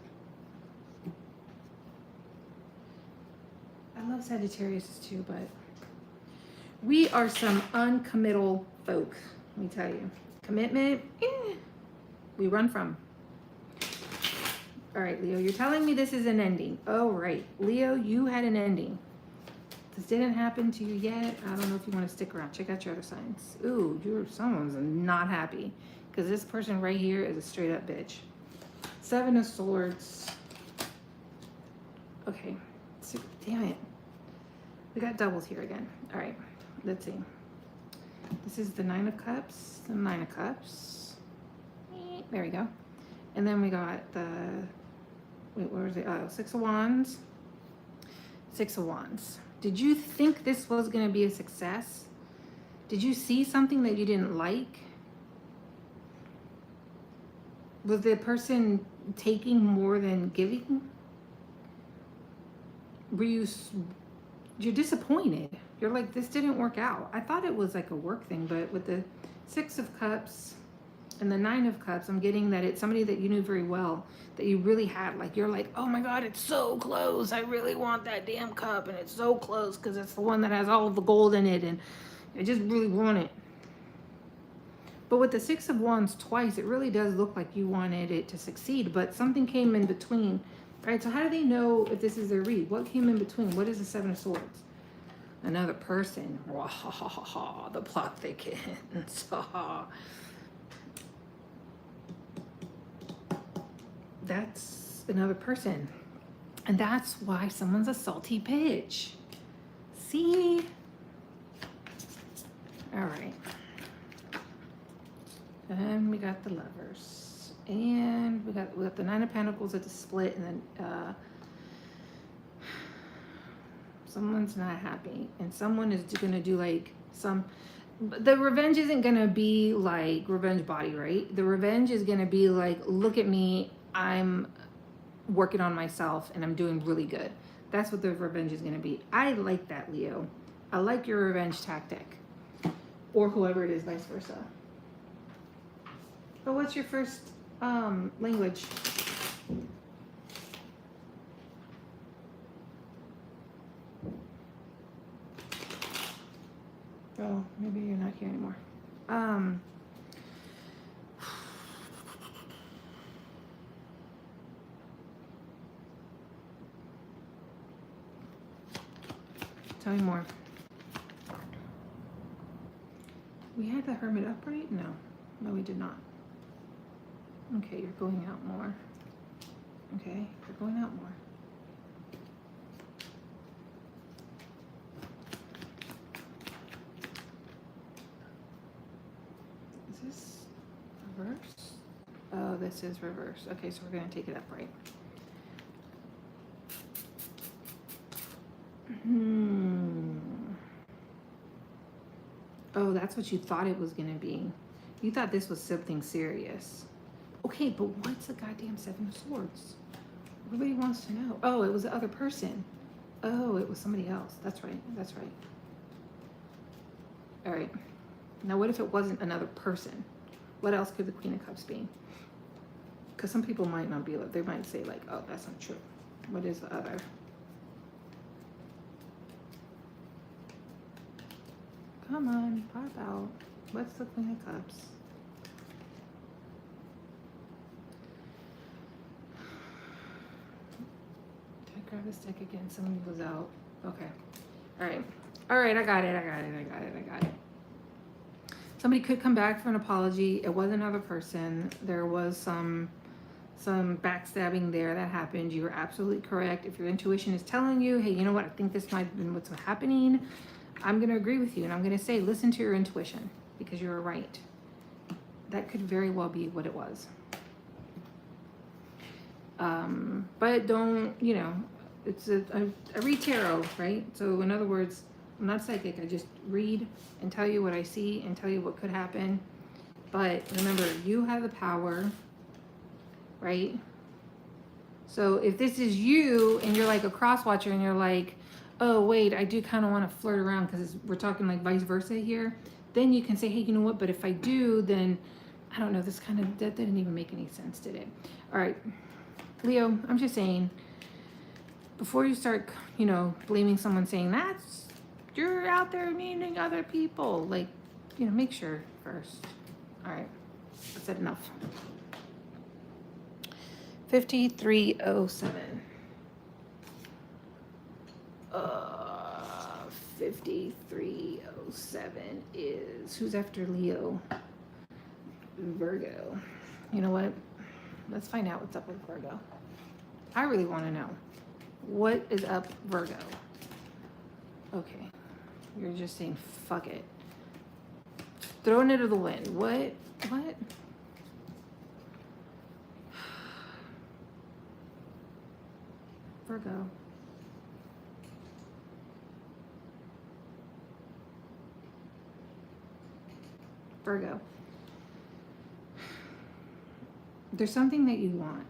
Speaker 1: I love Sagittarius too, but we are some uncommittal folk, let me tell you. Commitment, we run from. All right, Leo, you're telling me this is an ending. Oh, right. Leo, you had an ending. This didn't happen to you yet. I don't know if you want to stick around. Check out your other signs. Ooh, someone's not happy. Because this person right here is a straight up bitch. Seven of Swords. Okay. Damn it. We got doubles here again. All right. Let's see. This is the Nine of Cups. The Nine of Cups. There we go. And then we got the... Wait, where was it? Oh, Six of Wands. Six of Wands. Did you think this was going to be a success? Did you see something that you didn't like? Was the person taking more than giving? You're disappointed. You're like, this didn't work out. I thought it was like a work thing, but with the Six of Cups and the Nine of Cups, I'm getting that it's somebody that you knew very well, that you really had. Like, you're like, oh my God, it's so close. I really want that damn cup, and it's so close because it's the one that has all of the gold in it, and I just really want it. But with the Six of Wands twice, it really does look like you wanted it to succeed, but something came in between, right? So how do they know if this is their read? What came in between? What is the Seven of Swords? Another person. The plot thickens. That's another person. And that's why someone's a salty bitch. See? All right. And we got the Lovers. And we got the Nine of Pentacles at the split, and then someone's not happy. And someone is gonna do like the revenge isn't gonna be like revenge body, right? The revenge is gonna be like, look at me, I'm working on myself and I'm doing really good. That's what the revenge is gonna be. I like that, Leo. I like your revenge tactic. Or whoever it is, vice versa. But what's your first language? Oh, maybe you're not here anymore. Tell me more. We had the Hermit upright? No. No, we did not. Okay, you're going out more. Okay, you're going out more. Is this reverse? Oh, this is reverse. Okay, so we're going to take it upright. Oh, that's what you thought it was going to be. You thought this was something serious. Okay, but what's the goddamn Seven of Swords? Everybody wants to know. Oh, it was the other person. Oh, it was somebody else. That's right. That's right. All right. Now, what if it wasn't another person? What else could the Queen of Cups be? Because some people might not be like, they might say like, oh, that's not true. What is the other? Come on, pop out. What's the Queen of Cups? Did I grab this deck again? Somebody was out. Okay. All right. All right, I got it. I got it. Somebody could come back for an apology. It was another person. There was some backstabbing there that happened. You were absolutely correct. If your intuition is telling you, hey, you know what? I think this might have been what's happening. I'm going to agree with you. And I'm going to say, listen to your intuition because you were right. That could very well be what it was. But don't, you know, it's I read tarot, right? So in other words, I'm not psychic. I just read and tell you what I see and tell you what could happen. But remember, you have the power, right? So if this is you and you're like a cross watcher and you're like, oh, wait, I do kind of want to flirt around because we're talking like vice versa here, then you can say, hey, you know what? But if I do, then I don't know. That didn't even make any sense, did it? All right, Leo, I'm just saying, before you start, you know, blaming someone saying you're out there meaning other people, like, you know, make sure first. All right, I said enough. 5307. 5307 is, who's after Leo? Virgo. You know what? Let's find out what's up with Virgo. I really want to know. What is up, Virgo? Okay. You're just saying, fuck it. Throwing it to the wind. What? Virgo. Virgo. There's something that you want.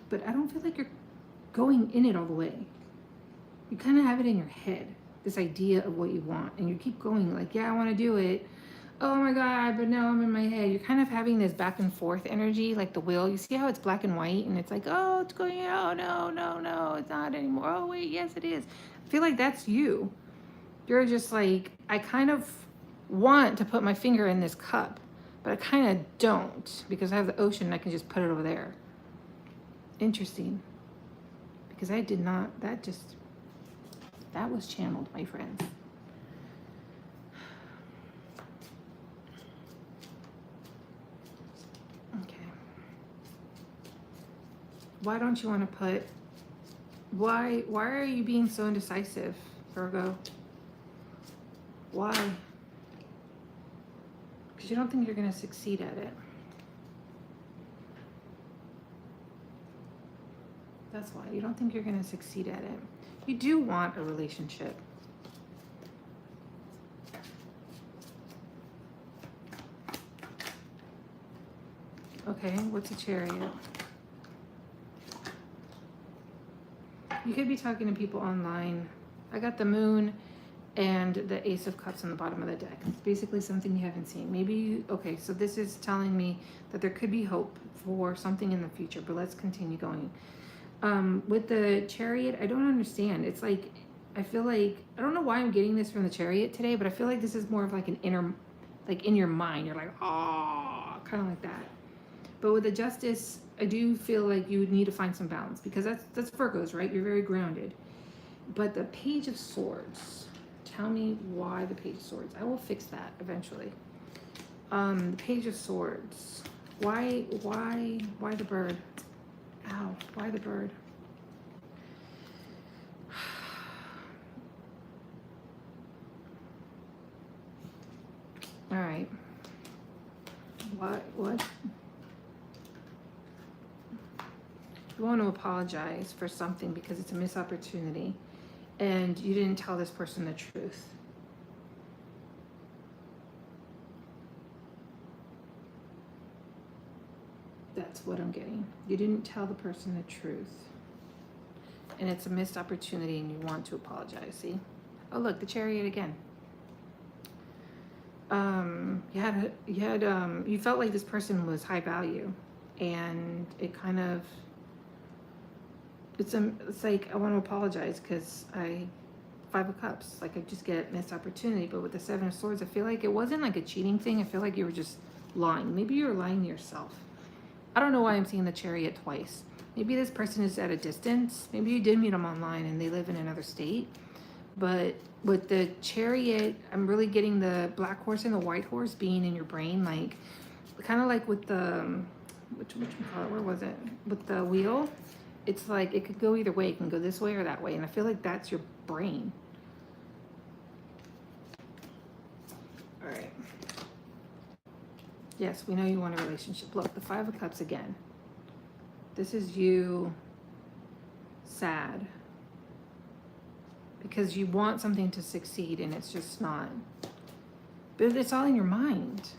Speaker 1: But I don't feel like you're going in it all the way. You kind of have it in your head, this idea of what you want. And you keep going like, yeah, I want to do it. Oh my God, but now I'm in my head. You're kind of having this back and forth energy, like the wheel. You see how it's black and white and it's like, oh, it's going, oh, no, it's not anymore. Oh, wait, yes, it is. I feel like that's you. You're just like, I kind of want to put my finger in this cup, but I kind of don't because I have the ocean and I can just put it over there. Interesting. Because I did not, that was channeled, my friends. Okay. Why don't you want to put, why are you being so indecisive, Virgo? Why? Because you don't think you're going to succeed at it. That's why. You don't think you're going to succeed at it. You do want a relationship. Okay, what's a Chariot? You could be talking to people online. I got the Moon and the Ace of Cups on the bottom of the deck. It's basically something you haven't seen. Maybe, okay, so this is telling me that there could be hope for something in the future, but let's continue going. With the Chariot, I don't understand. It's like, I feel like, I don't know why I'm getting this from the Chariot today, but I feel like this is more of like an inner, like in your mind, you're like, oh, kind of like that. But with the Justice, I do feel like you need to find some balance because that's Virgos, right? You're very grounded. But the Page of Swords, tell me why the Page of Swords. I will fix that eventually. The Page of Swords. Why the bird? Ow, why the bird? All right. What? You want to apologize for something because it's a missed opportunity and you didn't tell this person the truth. That's what I'm getting. You didn't tell the person the truth. And it's a missed opportunity and you want to apologize, see? Oh, look, the Chariot again. You felt like this person was high value, and it kind of, it's like, I want to apologize because Five of Cups, like I just get missed opportunity. But with the Seven of Swords, I feel like it wasn't like a cheating thing. I feel like you were just lying. Maybe you were lying to yourself. I don't know why I'm seeing the Chariot twice. Maybe this person is at a distance. Maybe you did meet them online and they live in another state. But with the Chariot, I'm really getting the black horse and the white horse being in your brain, like kind of like with the which call it? Where was it? With the wheel, it's like it could go either way. It can go this way or that way, and I feel like that's your brain. All right. Yes, we know you want a relationship. Look, the Five of Cups again. This is you sad because you want something to succeed and it's just not. But it's all in your mind.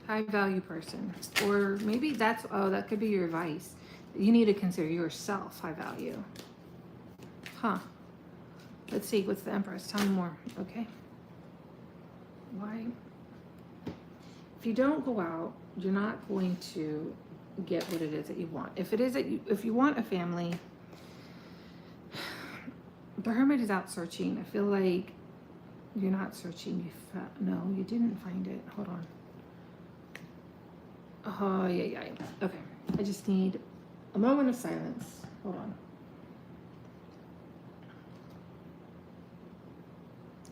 Speaker 1: High value person. Or maybe that's, oh, that could be your advice. You need to consider yourself high value. Huh. Let's see, what's the Empress? Tell me more, okay? Why? If you don't go out, you're not going to get what it is that you want. If it is that if you want a family, the Hermit is out searching. I feel like you're not searching. No, you didn't find it. Hold on. Oh, yeah. Okay. I just need a moment of silence. Hold on.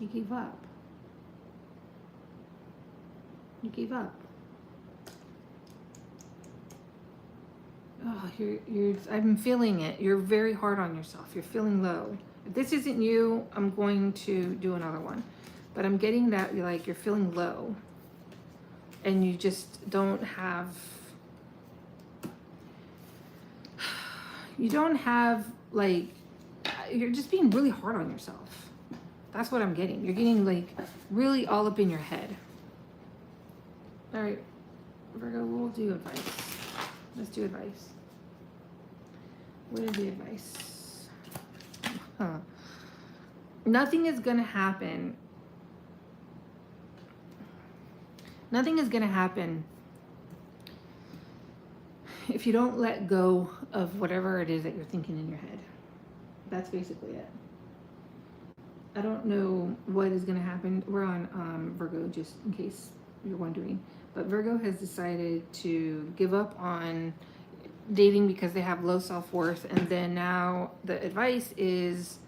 Speaker 1: You gave up. You gave up. Oh, I'm feeling it. You're very hard on yourself. You're feeling low. If this isn't you, I'm going to do another one. But I'm getting that you're feeling low. And you just don't have you're just being really hard on yourself. That's what I'm getting. You're getting really all up in your head. All right, Virgo, we'll do advice. Let's do advice. What is the advice? Nothing is going to happen. Nothing is going to happen if you don't let go of whatever it is that you're thinking in your head. That's basically it. I don't know what is going to happen. We're on Virgo, just in case you're wondering. But Virgo has decided to give up on dating because they have low self-worth. And then now the advice is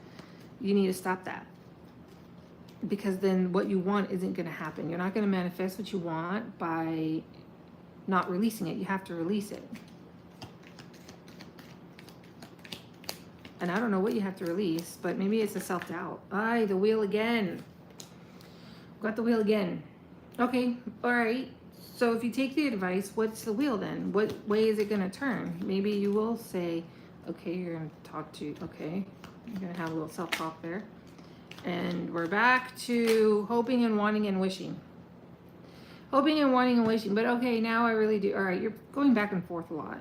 Speaker 1: you need to stop that. Because then what you want isn't going to happen. You're not going to manifest what you want by not releasing it. You have to release it. And I don't know what you have to release, but maybe it's a self-doubt. The wheel again. Got the wheel again. Okay, all right. So if you take the advice, what's the wheel then? What way is it going to turn? Maybe you will say, okay, you're going to talk to, okay, you're going to have a little self-talk there. And we're back to hoping and wanting and wishing. Hoping and wanting and wishing. But okay, now I really do. All right, you're going back and forth a lot.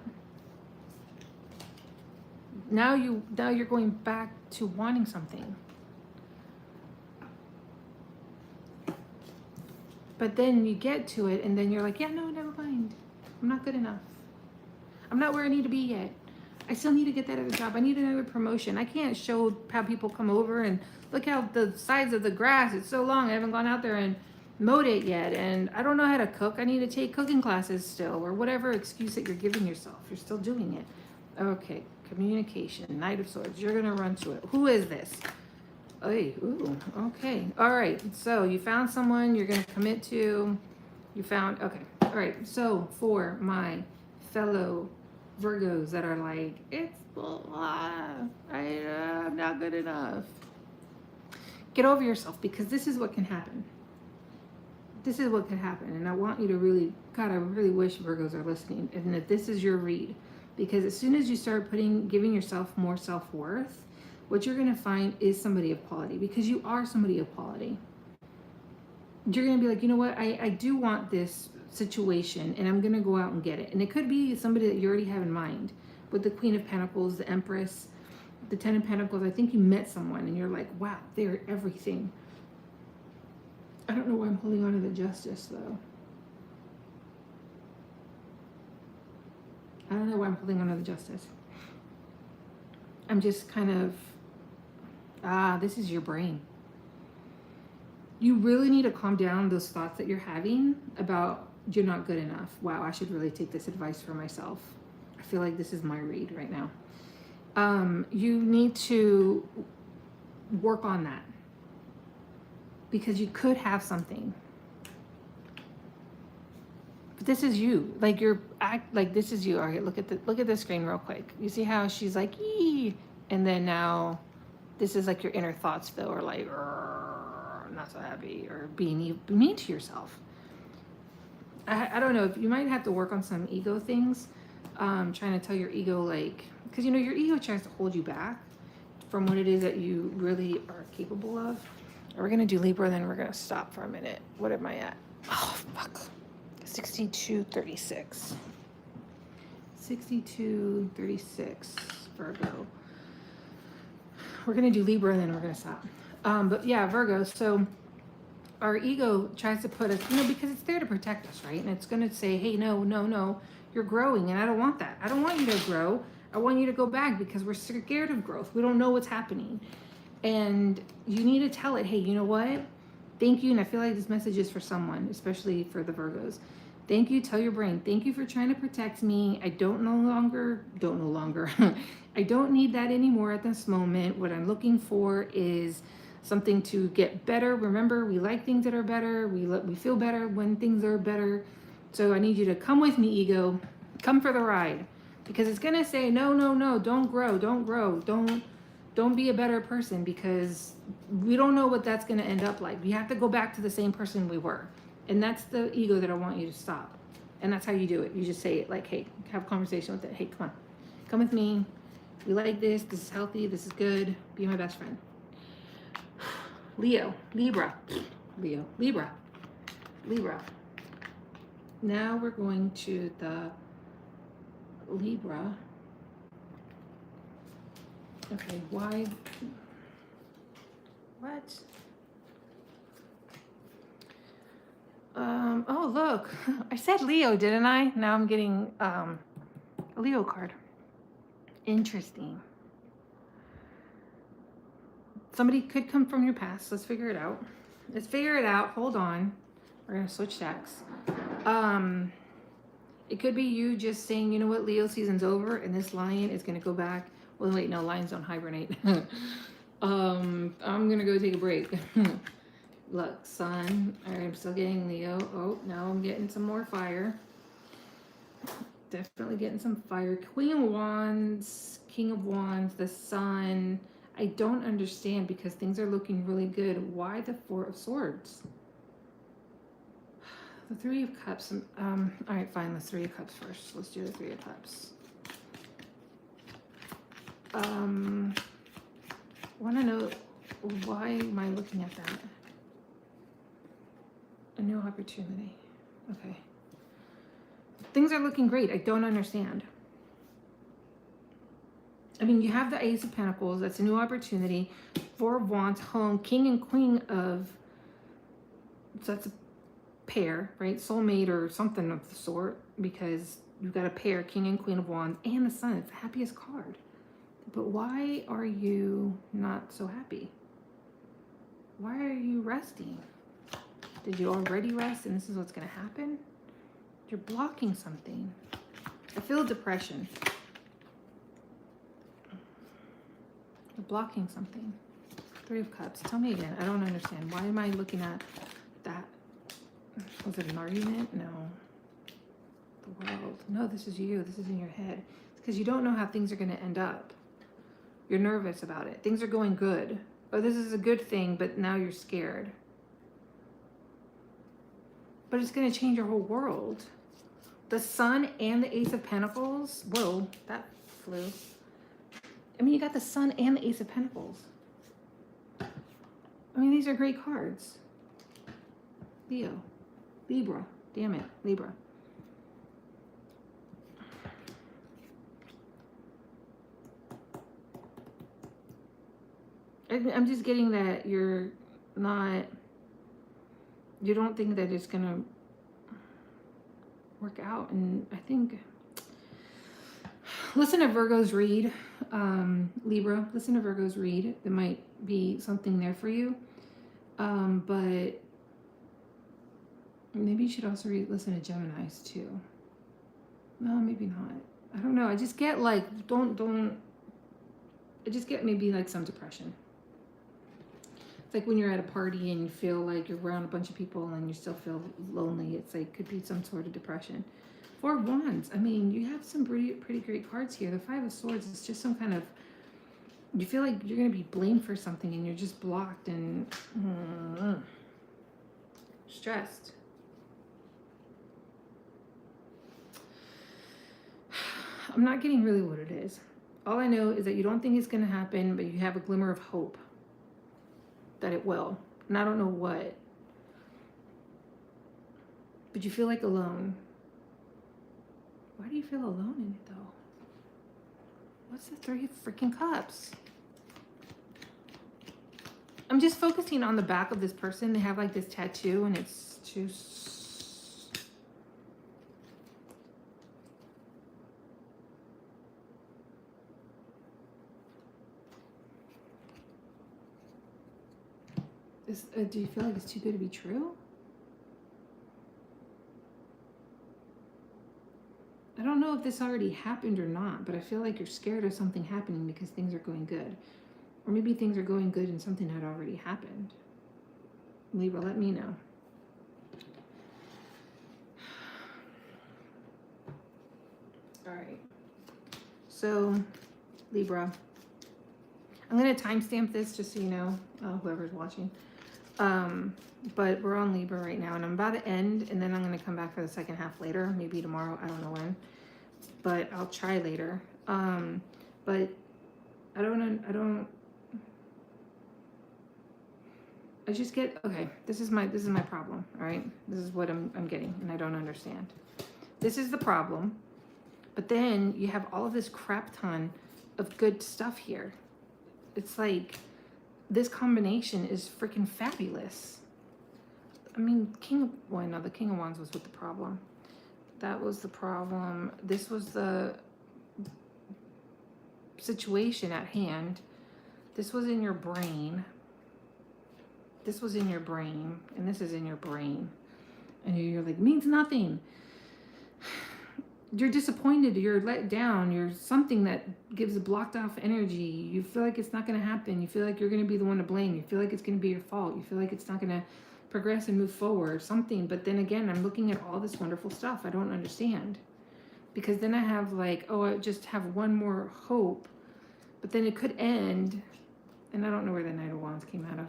Speaker 1: Now you're going back to wanting something. But then you get to it and then you're like, yeah, no, never mind. I'm not good enough. I'm not where I need to be yet. I still need to get that other job. I need another promotion. I can't have people come over and look how the size of the grass, it's so long. I haven't gone out there and mowed it yet. And I don't know how to cook. I need to take cooking classes still, or whatever excuse that you're giving yourself. You're still doing it. Okay, communication, Knight of Swords. You're going to run to it. Who is this? Hey, ooh, okay. All right. So you found someone you're going to commit to. Okay. All right. So for my fellow Virgos that are like, I'm not good enough. Get over yourself, because this is what can happen. This is what can happen. And I want you to really, God, I really wish Virgos are listening and that this is your read. Because as soon as you start giving yourself more self-worth, what you're going to find is somebody of quality, because you are somebody of quality. You're going to be like, you know what? I do want this situation and I'm going to go out and get it. And it could be somebody that you already have in mind. With the Queen of Pentacles, the Empress, the Ten of Pentacles, I think you met someone and you're like, wow, they're everything. I don't know why I'm holding on to the Justice, though. I don't know why I'm holding on to the Justice. I'm just kind of, this is your brain. You really need to calm down those thoughts that you're having about you're not good enough. Wow, I should really take this advice for myself. I feel like this is my read right now. You need to work on that because you could have something. But this is you. Like this is you. All right, look at the screen real quick. You see how she's like, ee, and then now this is like your inner thoughts though, or like, not so happy, or being mean to yourself. I don't know, if you might have to work on some ego things, trying to tell your ego, like, because your ego tries to hold you back from what it is that you really are capable of. We're gonna do Libra, then we're gonna stop for a minute. What am I at? Oh fuck, 6236. 6236 Virgo. We're gonna do Libra and then we're gonna stop. But yeah, Virgo. So our ego tries to put us, because it's there to protect us, right? And it's gonna say, hey, no, you're growing, and I don't want that. I don't want you to grow. I want you to go back because we're scared of growth. We don't know what's happening, and you need to tell it, hey, you know what? Thank you. And I feel like this message is for someone, especially for the Virgos. Thank you. Tell your brain, thank you for trying to protect me. I don't longer. I don't need that anymore at this moment. What I'm looking for is something to get better. Remember, we like things that are better. We feel better when things are better. So I need you to come with me, ego. Come for the ride, because it's gonna say no, don't grow, don't be a better person, because we don't know what that's gonna end up like. We have to go back to the same person we were. And that's the ego that I want you to stop. And that's how you do it. You just say it like, hey, have a conversation with it. Hey, come with me. We like this. This is healthy. This is good. Be my best friend. Libra. Now we're going to the Libra. Okay, why? What? Oh, look. I said Leo, didn't I? Now I'm getting a Leo card. Interesting. Somebody could come from your past. Let's figure it out. Hold on. We're going to switch decks. It could be you just saying, you know what, Leo season's over, and this lion is going to go back. Well, wait, no, lions don't hibernate. I'm going to go take a break. Look, Sun. All right, I'm still getting Leo. Oh, now I'm getting some more fire. Definitely getting some fire. Queen of Wands, King of Wands, the Sun. I don't understand, because things are looking really good. Why the Four of Swords? The Three of Cups. All right, fine. Let's Three of Cups first. Let's do the Three of Cups. Want to know, why am I looking at that? A new opportunity. Okay. Things are looking great. I don't understand. I mean, you have the Ace of Pentacles. That's a new opportunity. Four of Wands, home. King and Queen of... So that's a pair, right? Soulmate or something of the sort. Because you've got a pair, King and Queen of Wands. And the Sun. It's the happiest card. But why are you not so happy? Why are you resting? Did you already rest and this is what's going to happen? You're blocking something. I feel depression. You're blocking something. Three of Cups. Tell me again. I don't understand. Why am I looking at that? Was it an argument? No. The world. No, this is you. This is in your head. It's because you don't know how things are going to end up. You're nervous about it. Things are going good. Oh, this is a good thing, but now you're scared. But it's going to change your whole world. The Sun and the Ace of Pentacles. Whoa, that flew. I mean, you got the Sun and the Ace of Pentacles. I mean, these are great cards. Leo. Libra. Damn it, Libra. I'm just getting that you're not, you don't think that it's going to work out. And I think, listen to Virgo's read, Libra, listen to Virgo's read. There might be something there for you. But maybe you should also listen to Gemini's too. No, maybe not. I don't know. I just get like, I just get maybe like some depression. It's like when you're at a party and you feel like you're around a bunch of people and you still feel lonely. It's like, could be some sort of depression. Four of Wands. I mean, you have some pretty great cards here. The Five of Swords is just some kind of, you feel like you're going to be blamed for something and you're just blocked and stressed. I'm not getting really what it is. All I know is that you don't think it's going to happen, but you have a glimmer of hope that it will. And I don't know what. But you feel like alone. Why do you feel alone in it though? What's the Three of freaking Cups? I'm just focusing on the back of this person. They have like this tattoo and it's just... do you feel like it's too good to be true? I don't know if this already happened or not, but I feel like you're scared of something happening because things are going good. Or maybe things are going good and something had already happened. Libra, let me know. All right. So, Libra. I'm going to timestamp this just so you know, whoever's watching. But we're on Libra right now, and I'm about to end, and then I'm going to come back for the second half later, maybe tomorrow, I don't know when, but I'll try later. But I just get, okay, this is my problem, all right? This is what I'm getting, and I don't understand. This is the problem, but then you have all of this crap ton of good stuff here. It's like, this combination is freaking fabulous. I mean, the King of Wands was with the problem. That was the problem. This was the situation at hand. This was in your brain. This was in your brain. And this is in your brain. And you're like, means nothing. You're disappointed, you're let down, you're something that gives a blocked off energy. You feel like it's not going to happen. You feel like you're going to be the one to blame. You feel like it's going to be your fault. You feel like it's not going to progress and move forward, something. But then again, I'm looking at all this wonderful stuff. I don't understand. Because then I have like, oh, I just have one more hope. But then it could end. And I don't know where the Knight of Wands came out of,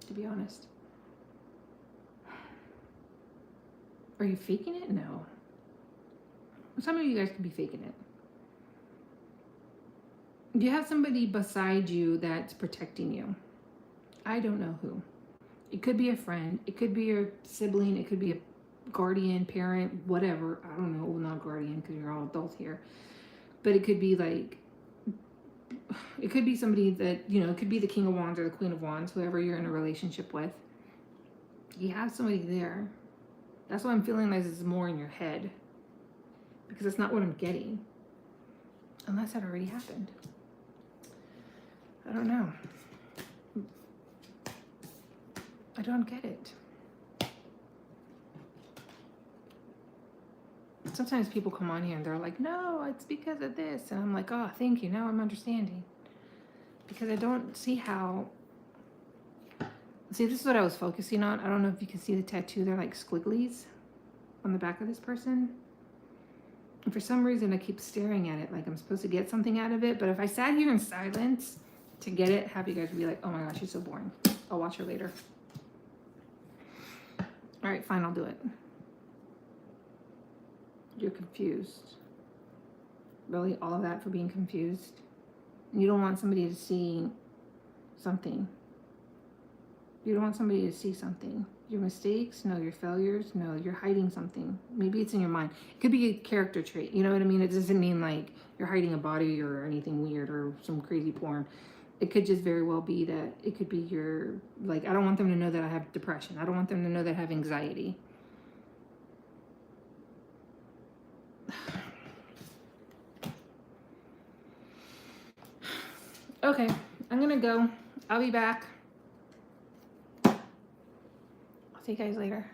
Speaker 1: to be honest. Are you faking it? No. Some of you guys could be faking it. Do you have somebody beside you that's protecting you? I don't know who. It could be a friend. It could be your sibling. It could be a guardian, parent, whatever. I don't know. Well, not guardian because you're all adults here. But it could be like, it could be somebody that, you know, it could be the King of Wands or the Queen of Wands, whoever you're in a relationship with. You have somebody there. That's why I'm feeling like this is more in your head. Because that's not what I'm getting. Unless that already happened. I don't know. I don't get it. Sometimes people come on here and they're like, no, it's because of this. And I'm like, oh, thank you. Now I'm understanding. Because I don't see how... See, this is what I was focusing on. I don't know if you can see the tattoo. They're like squigglies on the back of this person. And for some reason, I keep staring at it like I'm supposed to get something out of it. But if I sat here in silence to get it, half you guys would be like, oh my gosh, she's so boring. I'll watch her later. All right, fine, I'll do it. You're confused. Really, all of that for being confused? You don't want somebody to see something. You don't want somebody to see something. Your mistakes? No. Your failures? No. You're hiding something. Maybe it's in your mind. It could be a character trait. You know what I mean? It doesn't mean like you're hiding a body or anything weird or some crazy porn. It could just very well be that it could be your, like, I don't want them to know that I have depression. I don't want them to know that I have anxiety. Okay, I'm gonna go. I'll be back. I'll see you guys later.